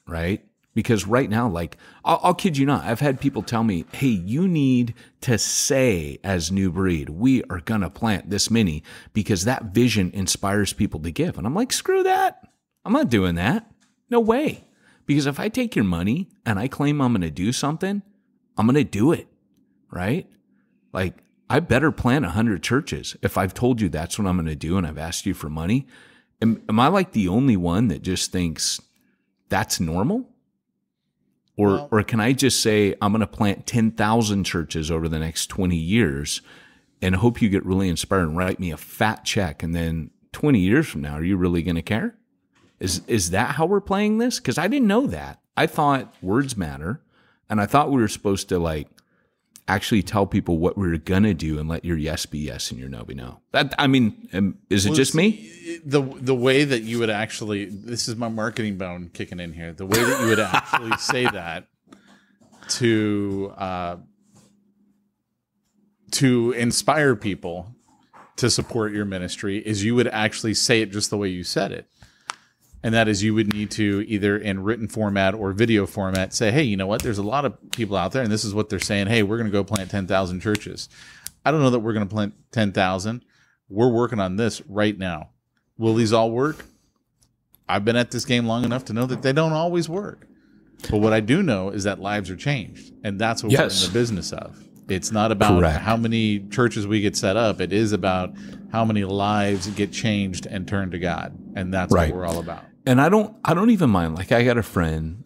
right? Because right now, like, I'll kid you not, I've had people tell me, hey, you need to say as New Breed, we are going to plant this many because that vision inspires people to give. And I'm like, screw that. I'm not doing that. No way. Because if I take your money and I claim I'm going to do something, I'm going to do it, right? Like, I better plant 100 churches if I've told you that's what I'm going to do and I've asked you for money. Am I like the only one that just thinks that's normal? Or can I just say I'm going to plant 10,000 churches over the next 20 years and hope you get really inspired and write me a fat check, and then 20 years from now, are you really going to care? Is that how we're playing this? Because I didn't know that. I thought words matter, and I thought we were supposed to like actually tell people what we were going to do and let your yes be yes and your no be no. That, I mean, is it just me? The way that you would actually, this is my marketing bone kicking in here, the way that you would actually say that to inspire people to support your ministry is you would actually say it just the way you said it. And that is, you would need to either in written format or video format say, hey, you know what? There's a lot of people out there, and this is what they're saying. Hey, we're going to go plant 10,000 churches. I don't know that we're going to plant 10,000. We're working on this right now. Will these all work? I've been at this game long enough to know that they don't always work. But what I do know is that lives are changed, and that's what we're in the business of. It's not about how many churches we get set up. It is about how many lives get changed and turned to God, and that's what we're all about. And I don't even mind. Like, I got a friend,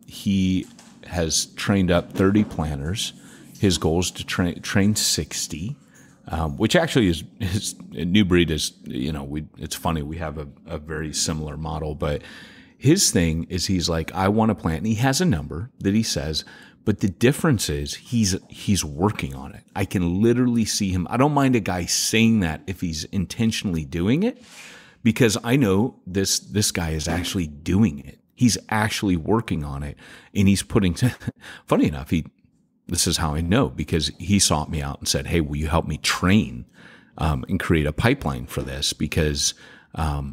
he has trained up 30 planners. His goal is to train 60, which actually is New Breed is, you know, it's funny. We have a very similar model, but his thing is he's like, I want to plant, and he has a number that he says, but the difference is he's working on it. I can literally see him. I don't mind a guy saying that if he's intentionally doing it, because I know this guy is actually doing it. He's actually working on it, and he's putting. Funny enough, this is how I know, because he sought me out and said, "Hey, will you help me train and create a pipeline for this? Because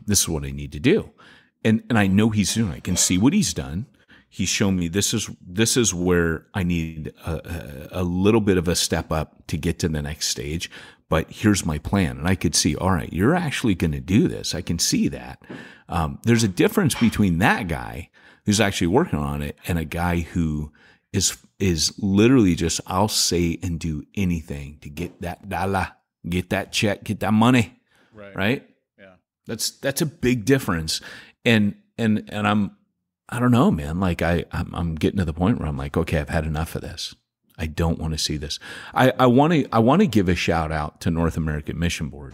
this is what I need to do." And I know he's doing it. I can see what he's done. He's shown me this is where I need a little bit of a step up to get to the next stage. But here's my plan. And I could see, all right, you're actually going to do this. I can see that. There's a difference between that guy who's actually working on it and a guy who is literally just, I'll say and do anything to get that dollar, get that check, get that money. Right? Yeah. That's a big difference. And I don't know, man. Like I'm getting to the point where I'm like, okay, I've had enough of this. I don't want to see this. I want to give a shout out to North American Mission Board,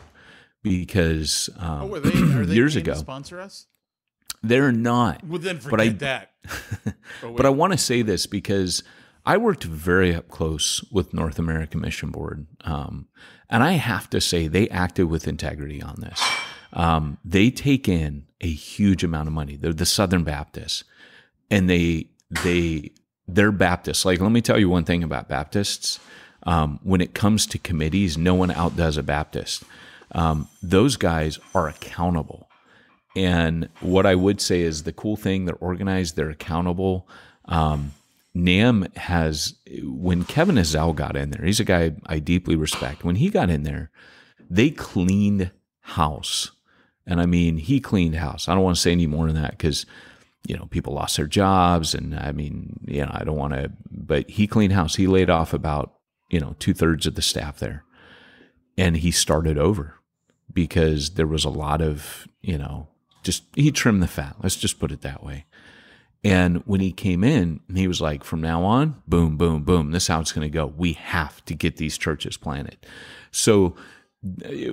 because are they years ago to sponsor us? They're not. Well, then forget that. But I want to say this because I worked very up close with North American Mission Board, and I have to say they acted with integrity on this. They take in a huge amount of money. They're the Southern Baptists, and they're Baptists. Like, let me tell you one thing about Baptists. When it comes to committees, no one outdoes a Baptist. Those guys are accountable. And what I would say is the cool thing, they're organized, they're accountable. NAM has, when Kevin Ezell got in there, he's a guy I deeply respect. When he got in there, they cleaned house. And I mean, he cleaned house. I don't want to say any more than that because, you know, people lost their jobs. And I mean, you know, I don't want to, but he cleaned house. He laid off about, 2/3 of the staff there. And he started over because there was a lot of, just he trimmed the fat. Let's just put it that way. And when he came in, he was like, from now on, boom, boom, boom. This is how it's going to go. We have to get these churches planted. So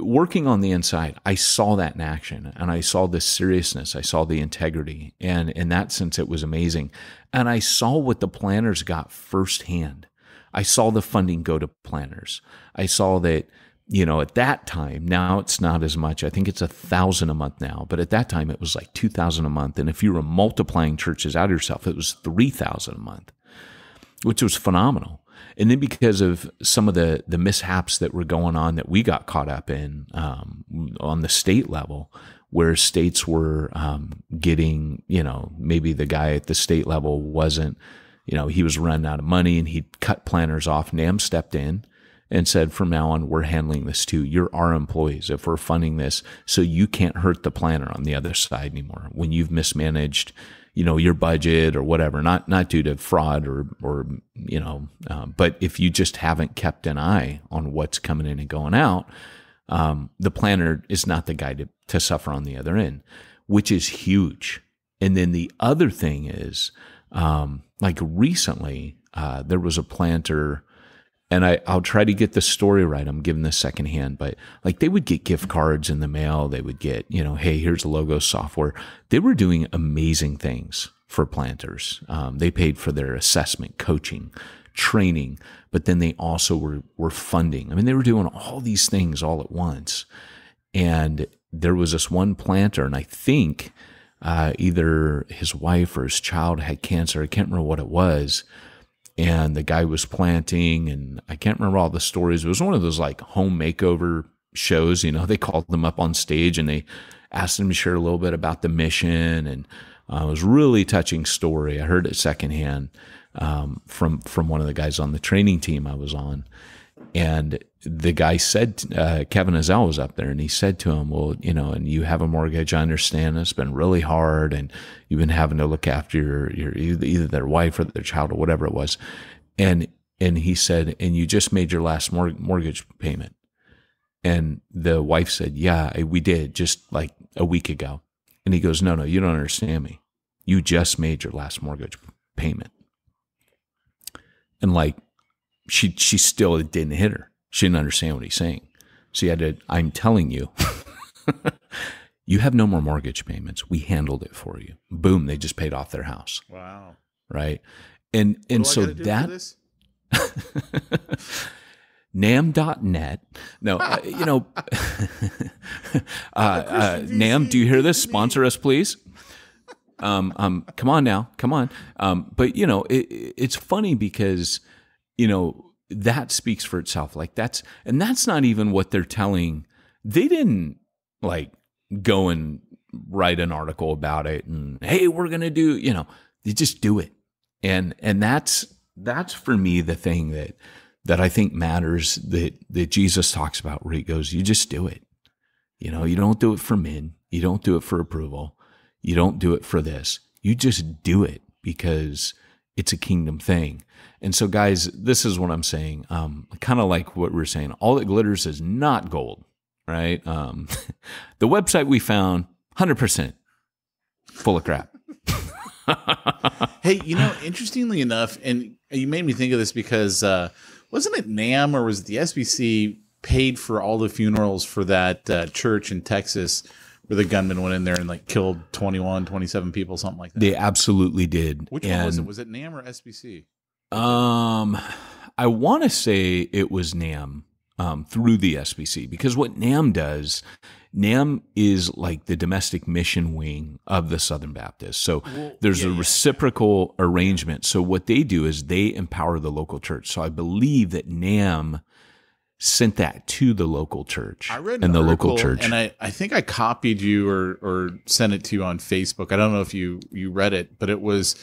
working on the inside, I saw that in action, and I saw the seriousness. I saw the integrity. And in that sense, it was amazing. And I saw what the planners got firsthand. I saw the funding go to planners. I saw that, at that time, now it's not as much. I think it's $1,000 a month now, but at that time it was like $2,000 a month. And if you were multiplying churches out of yourself, it was $3,000 a month, which was phenomenal. And then because of some of the mishaps that were going on that we got caught up in on the state level, where states were getting, maybe the guy at the state level wasn't, he was running out of money and he'd cut planners off. NAM stepped in and said, from now on, we're handling this too. You're our employees if we're funding this, so you can't hurt the planner on the other side anymore when you've mismanaged, your budget or whatever, not due to fraud or but if you just haven't kept an eye on what's coming in and going out, the planner is not the guy to suffer on the other end, which is huge. And then the other thing is, like recently, there was a planter, and I'll try to get the story right. I'm giving this secondhand, but like they would get gift cards in the mail. They would get, hey, here's a logo software. They were doing amazing things for planters. They paid for their assessment, coaching, training, but then they also were funding. I mean, they were doing all these things all at once. And there was this one planter, and I think either his wife or his child had cancer. I can't remember what it was. And the guy was planting, and I can't remember all the stories. It was one of those like home makeover shows. They called them up on stage and they asked them to share a little bit about the mission. And it was a really touching story. I heard it secondhand from one of the guys on the training team I was on. And the guy said, Kevin Azell was up there, and he said to him, well, and you have a mortgage, I understand it's been really hard, and you've been having to look after your either their wife or their child or whatever it was. And he said, and you just made your last mortgage payment. And the wife said, yeah, we did just like a week ago. And he goes, no, you don't understand me. You just made your last mortgage payment. And like, she still, it didn't hit her. She didn't understand what he's saying. So he had to, I'm telling you, you have no more mortgage payments. We handled it for you. Boom, they just paid off their house. Wow. Right? And so that NAM.net. No, NAM, do you hear this? Sponsor us, please. Come on now, come on. But it's funny because, that speaks for itself. Like that's not even what they're telling. They didn't like go and write an article about it and, hey, we're going to do, you just do it. And that's for me, the thing that I think matters that Jesus talks about, where he goes, you just do it. You don't do it for men. You don't do it for approval. You don't do it for this. You just do it because it's a kingdom thing. And so, guys, this is what I'm saying. Kind of like what we're saying. All that glitters is not gold, right? The website we found, 100% full of crap. Hey, interestingly enough, and you made me think of this because wasn't it NAM or was it the SBC paid for all the funerals for that church in Texas where the gunman went in there and like killed 27 people, something like that? They absolutely did. Which one was it? Was it NAM or SBC? I want to say it was NAM through the SBC, because what NAM does, NAM is like the domestic mission wing of the Southern Baptist. So there's a reciprocal arrangement. So what they do is they empower the local church. So I believe that NAM sent that to the local church. I read and the article, local church, and I think I copied you or sent it to you on Facebook. I don't know if you read it, but it was,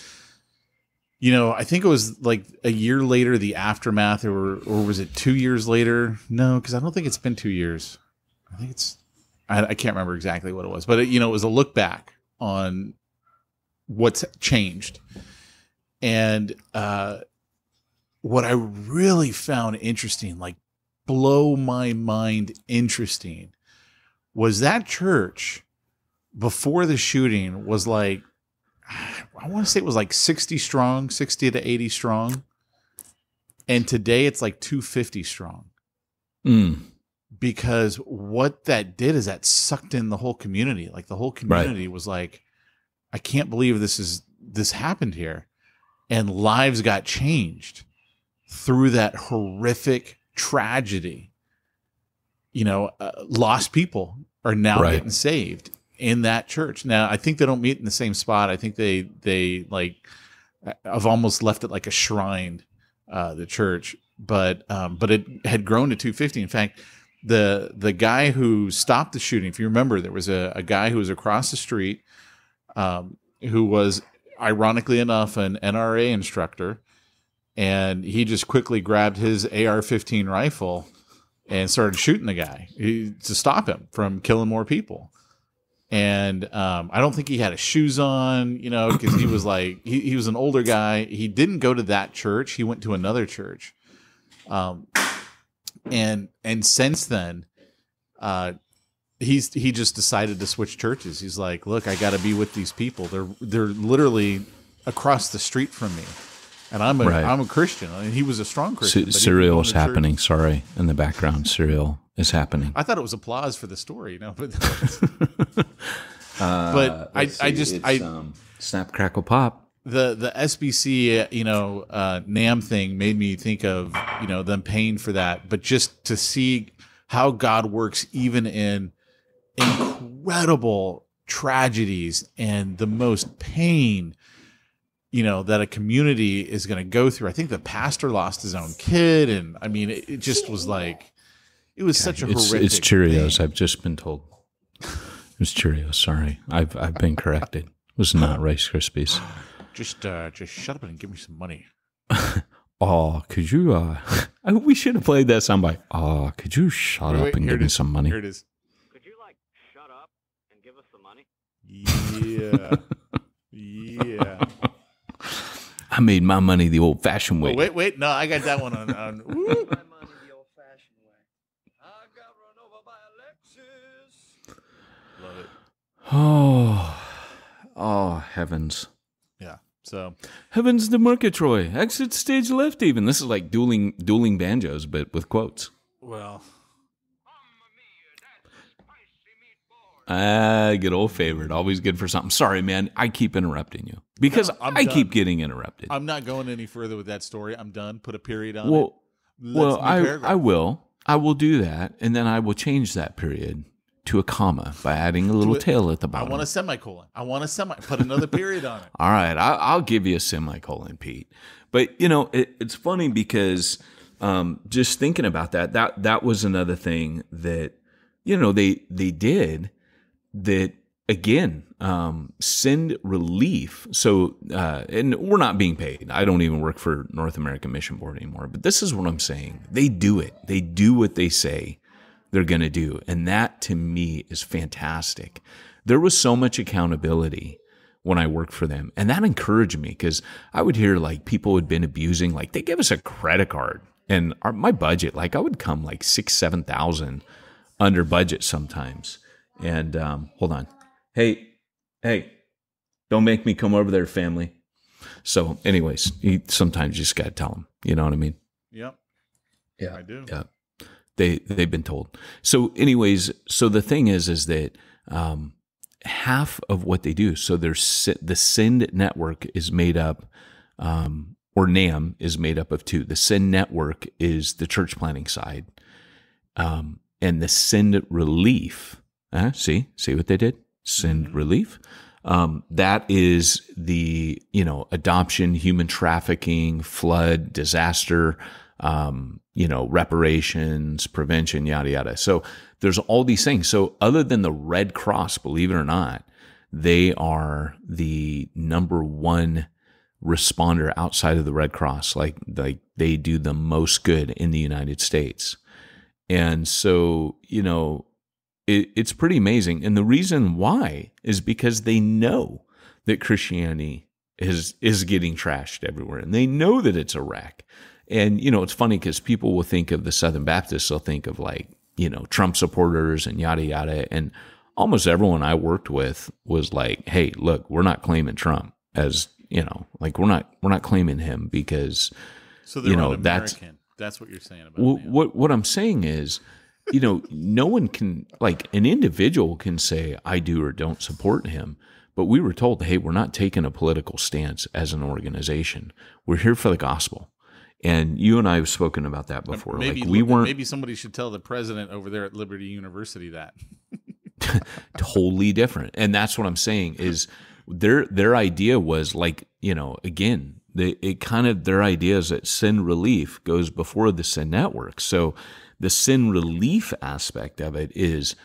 I think it was like a year later, the aftermath, or was it 2 years later? No, because I don't think it's been 2 years. I think I can't remember exactly what it was, but it was a look back on what's changed. And what I really found interesting, like blow my mind interesting, was that church before the shooting was like, I want to say it was like 60 strong, 60 to 80 strong. And today it's like 250 strong. Because what that did is that sucked in the whole community. Like the whole community was like, I can't believe this happened here. And lives got changed through that horrific tragedy. Lost people are now getting saved in that church. Now, I think they don't meet in the same spot. I think they like, I've almost left it like a shrine, the church, but it had grown to 250. In fact, the guy who stopped the shooting, if you remember, there was a guy who was across the street, who was, ironically enough, an NRA instructor, and he just quickly grabbed his AR-15 rifle and started shooting the guy to stop him from killing more people. And I don't think he had his shoes on, because he was like, he was an older guy. He didn't go to that church. He went to another church. And since then, he just decided to switch churches. He's like, look, I got to be with these people. They're literally across the street from me, and I'm a Christian. I mean, he was a strong Christian. Cereal is happening. Sorry, in the background, cereal is happening. I thought it was applause for the story, but I snap crackle pop. The SBC, NAM thing made me think of, them paying for that, but just to see how God works even in incredible tragedies and the most pain, that a community is going to go through. I think the pastor lost his own kid, and I mean, it just was like, it was such a horrific. It's Cheerios. thing. I've just been told. It's Cheerios. Sorry, I've been corrected. It was not Rice Krispies. Just shut up and give me some money. Oh, could you? We should have played that soundbite. Oh, could you shut up and give me some money? Here it is. Could you shut up and give us some money? Yeah, yeah. I made my money the old-fashioned way. Oh, wait, no, I got that one on. My money the old-fashioned way. I got run over by a Lexus. Love it. Oh, heavens. Yeah. So Heavens to Murgatroyd. Exit stage left even. This is like dueling banjos, but with quotes. Well. Good old favorite. Always good for something. Sorry, man. I keep interrupting you. Because I keep getting interrupted. I'm not going any further with that story. I'm done. Put a period on it. Well, I will. I will do that, and then I will change that period to a comma by adding a little tail at the bottom. I want a semicolon. Put another period on it. All right, I'll give you a semicolon, Pete. But it's funny because just thinking about that was another thing that they did that again. Send relief. So, and we're not being paid. I don't even work for North American Mission Board anymore. But this is what I'm saying. They do it. They do what they say they're going to do. And that to me is fantastic. There was so much accountability when I worked for them. And that encouraged me because I would hear people had been abusing, they give us a credit card and my budget, I would come $6,000, $7,000 under budget sometimes. And hold on. Hey, don't make me come over there, family. So anyways, sometimes you just got to tell them, you know what I mean? Yep. Yeah, I do. Yeah. They've been told. So anyways, so the thing is that half of what they do, so there's the Send network is made up, or NAM is made up of two. The Send network is the church planting side, and the Send relief. See what they did? Send relief. That is the, adoption, human trafficking, flood, disaster, reparations, prevention, yada, yada. So there's all these things. So other than the Red Cross, believe it or not, they are the number one responder outside of the Red Cross. They do the most good in the United States. And so, it's pretty amazing. And the reason why is because they know that Christianity is getting trashed everywhere. And they know that it's a wreck. And, it's funny because people will think of the Southern Baptists, they'll think of Trump supporters and yada, yada. And almost everyone I worked with was like, hey, look, we're not claiming Trump as, we're not claiming him because, so they're un-American. That's what you're saying about what I'm saying is, no one can, an individual can say, I do or don't support him. But we were told, hey, we're not taking a political stance as an organization. We're here for the gospel. And you and I have spoken about that before. Maybe somebody should tell the president over there at Liberty University that. Totally different. And that's what I'm saying is their idea was again, their idea is that Send Relief goes before the Send Network. So the sin relief aspect of it is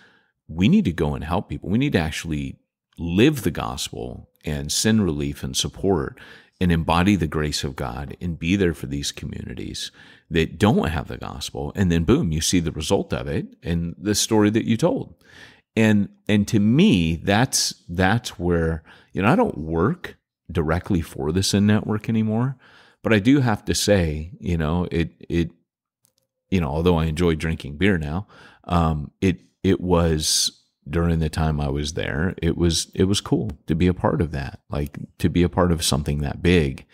we need to go and help people. We need to actually live the gospel and sin relief and support and embody the grace of God and be there for these communities that don't have the gospel. And then boom, you see the result of it in the story that you told. And to me, that's where, I don't work directly for the Sin Network anymore, but I do have to say, although I enjoy drinking beer now, it was during the time I was there, it was cool to be a part of that, like to be a part of something that big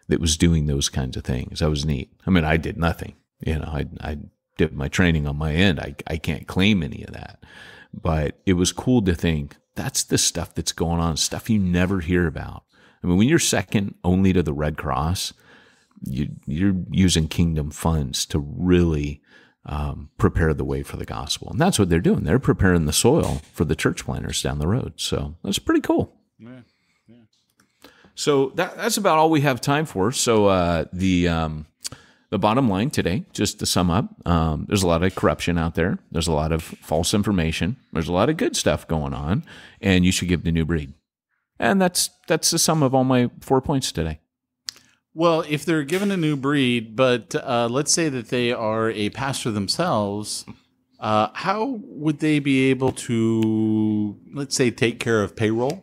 that was doing those kinds of things. That was neat. I mean, I did nothing, I did my training on my end. I can't claim any of that, but it was cool to think that's the stuff that's going on, stuff you never hear about. I mean, when you're second only to the Red Cross, you're using kingdom funds to really prepare the way for the gospel. And that's what they're doing. They're preparing the soil for the church planters down the road. So that's pretty cool. Yeah. So that's about all we have time for. So the bottom line today, just to sum up, there's a lot of corruption out there. There's a lot of false information. There's a lot of good stuff going on, and you should give the New Breed. And that's the sum of all my 4 points today. Well, if they're given a new breed, but let's say that they are a pastor themselves, how would they be able to, let's say, take care of payroll?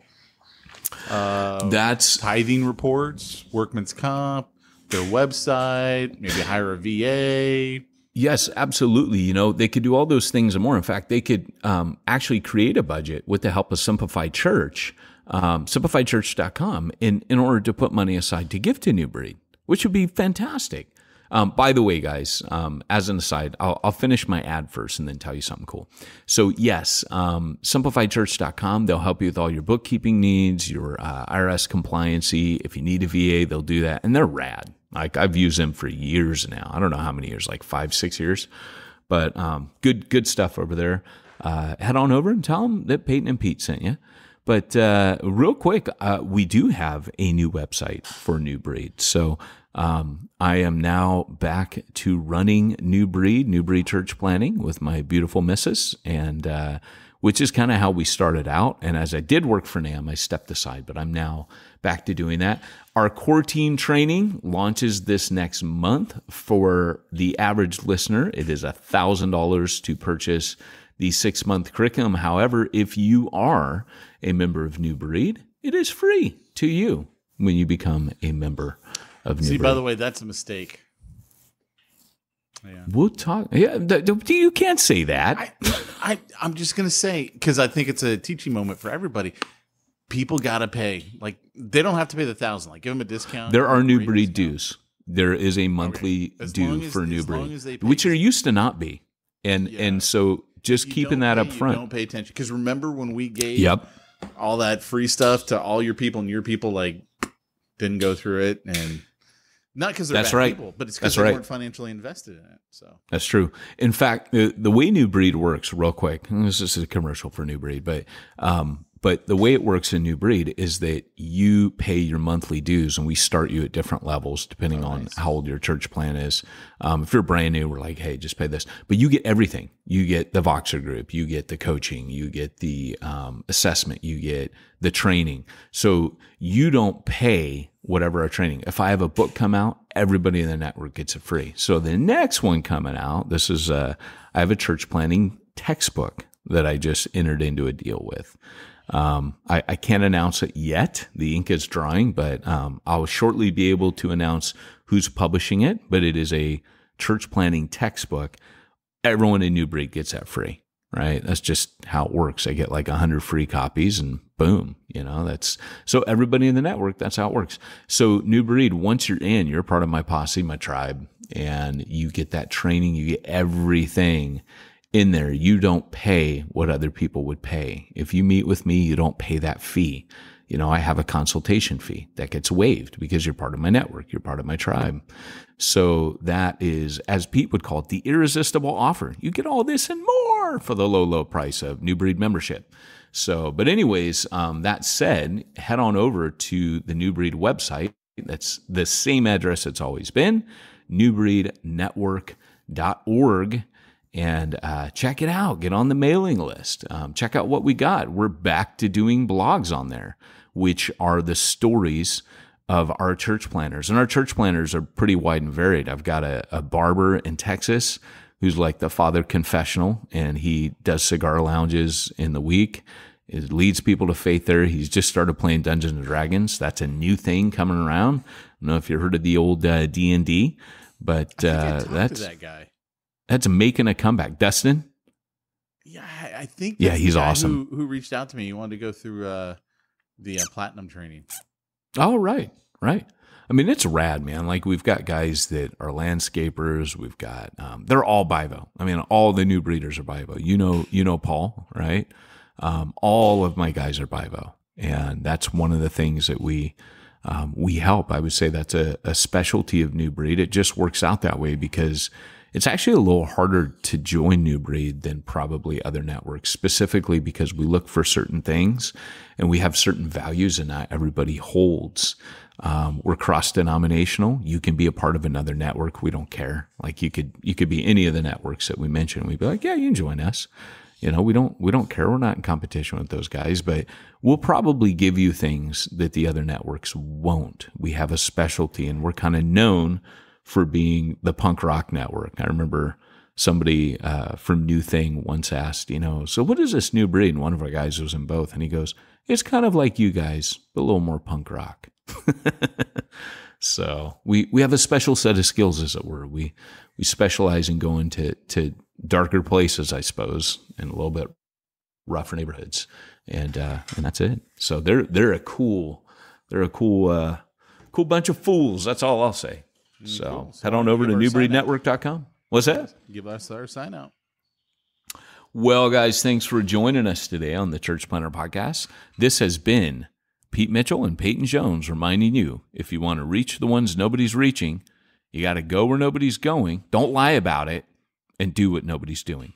That's tithing reports, workman's comp, their website, maybe hire a VA. Yes, absolutely. They could do all those things and more. In fact, they could actually create a budget with the help of Simplified Church, simplifiedchurch.com, in order to put money aside to give to New Breed, which would be fantastic. By the way, guys, as an aside, I'll finish my ad first and then tell you something cool. So yes, simplifiedchurch.com, they'll help you with all your bookkeeping needs, your IRS compliancy. If you need a VA, they'll do that. And they're rad. Like I've used them for years now. I don't know how many years, like 5-6 years, but good stuff over there. Head on over and tell them that Peyton and Pete sent you. But real quick, we do have a new website for New Breed. So I am now back to running New Breed Church Planning with my beautiful missus, and which is kind of how we started out. And as I did work for NAM, I stepped aside, but I'm now back to doing that. Our core team training launches this next month. For the average listener, it is $1,000 to purchase the 6-month curriculum. However, if you are a member of New Breed, it is free to you when you become a member of New Breed. See, by the way, that's a mistake. Yeah. We'll talk. Yeah, you can't say that. I'm just going to say, because I think it's a teaching moment for everybody. People got to pay. Like, they don't have to pay the $1,000. Like, give them a discount. There are New Breed dues. There is a monthly due for New Breed, which there used to not be. And so just keeping that up front. Don't pay attention. Because remember when we gave all that free stuff to all your people, and your people like didn't go through it, and not because they're bad people, but it's because they weren't financially invested in it. So that's true. In fact, the way New Breed works, real quick, and this is a commercial for New Breed, but the way it works in New Breed is that you pay your monthly dues, and we start you at different levels depending on how old your church plan is. If you're brand new, we're like, hey, just pay this. But you get everything. You get the Voxer group, you get the coaching, you get the assessment, you get the training. So you don't pay whatever our training. If I have a book come out, everybody in the network gets it free. So the next one coming out, this is I have a church planning textbook that I just entered into a deal with. I can't announce it yet. The ink is drying, but I'll shortly be able to announce who's publishing it. But it is a church planning textbook. Everyone in New Breed gets that free, right? That's just how it works. I get like 100 free copies, and boom, that's so everybody in the network. That's how it works. So New Breed, once you're in, you're part of my posse, my tribe, and you get that training. You get everything in there. You don't pay what other people would pay. If you meet with me, you don't pay that fee. I have a consultation fee that gets waived because you're part of my network. You're part of my tribe. So that is, as Pete would call it, the irresistible offer. You get all this and more for the low, low price of New Breed membership. So, but anyways, that said, head on over to the New Breed website. That's the same address it's always been, newbreednetwork.org. And check it out. Get on the mailing list. Check out what we got. We're back to doing blogs on there, which are the stories of our church planners. And our church planners are pretty wide and varied. I've got a barber in Texas who's like the father confessional, and he does cigar lounges in the week. It leads people to faith there. He's just started playing Dungeons and Dragons. That's a new thing coming around. I don't know if you heard of the old D&D, but that's that guy. That's making a comeback. Dustin? Yeah, I think. Yeah, that's he's the guy awesome. Who reached out to me? He wanted to go through the platinum training. Oh, right. I mean, it's rad, man. Like, we've got guys that are landscapers. We've got, they're all Bivo. I mean, all the new breeders are Bivo. You know Paul, right? All of my guys are Bivo. And that's one of the things that we help. I would say that's a specialty of New Breed. It just works out that way because it's actually a little harder to join New Breed than probably other networks, specifically because we look for certain things and we have certain values and not everybody holds. We're cross-denominational. You can be a part of another network. We don't care. Like you could be any of the networks that we mentioned. We'd be like, yeah, you can join us. We don't care. We're not in competition with those guys, but we'll probably give you things that the other networks won't. We have a specialty and we're kind of known for being the punk rock network. I remember somebody from New Thing once asked, so what is this New Breed? And one of our guys was in both. And he goes, it's kind of like you guys, but a little more punk rock. So we have a special set of skills, as it were. We specialize in going to darker places, I suppose, and a little bit rougher neighborhoods. And that's it. So they're a cool bunch of fools. That's all I'll say. So Cool. head on over to newbreednetwork.com. What's that? Give us our sign out. Well, guys, thanks for joining us today on the Church Planner Podcast. This has been Pete Mitchell and Peyton Jones reminding you, if you want to reach the ones nobody's reaching, you got to go where nobody's going. Don't lie about it and do what nobody's doing.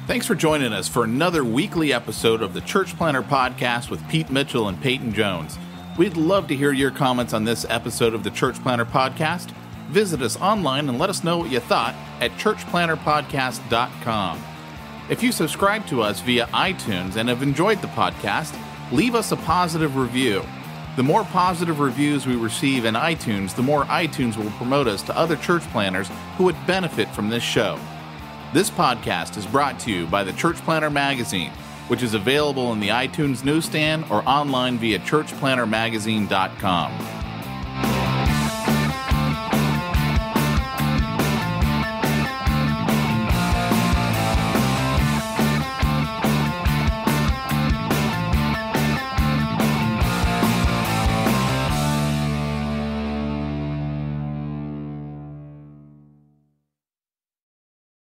Thanks for joining us for another weekly episode of the Church Planner Podcast with Pete Mitchell and Peyton Jones. We'd love to hear your comments on this episode of the Church Planner Podcast. Visit us online and let us know what you thought at churchplannerpodcast.com. If you subscribe to us via iTunes and have enjoyed the podcast, leave us a positive review. The more positive reviews we receive in iTunes, the more iTunes will promote us to other church planners who would benefit from this show. This podcast is brought to you by the Church Planner Magazine, which is available in the iTunes newsstand or online via churchplannermagazine.com.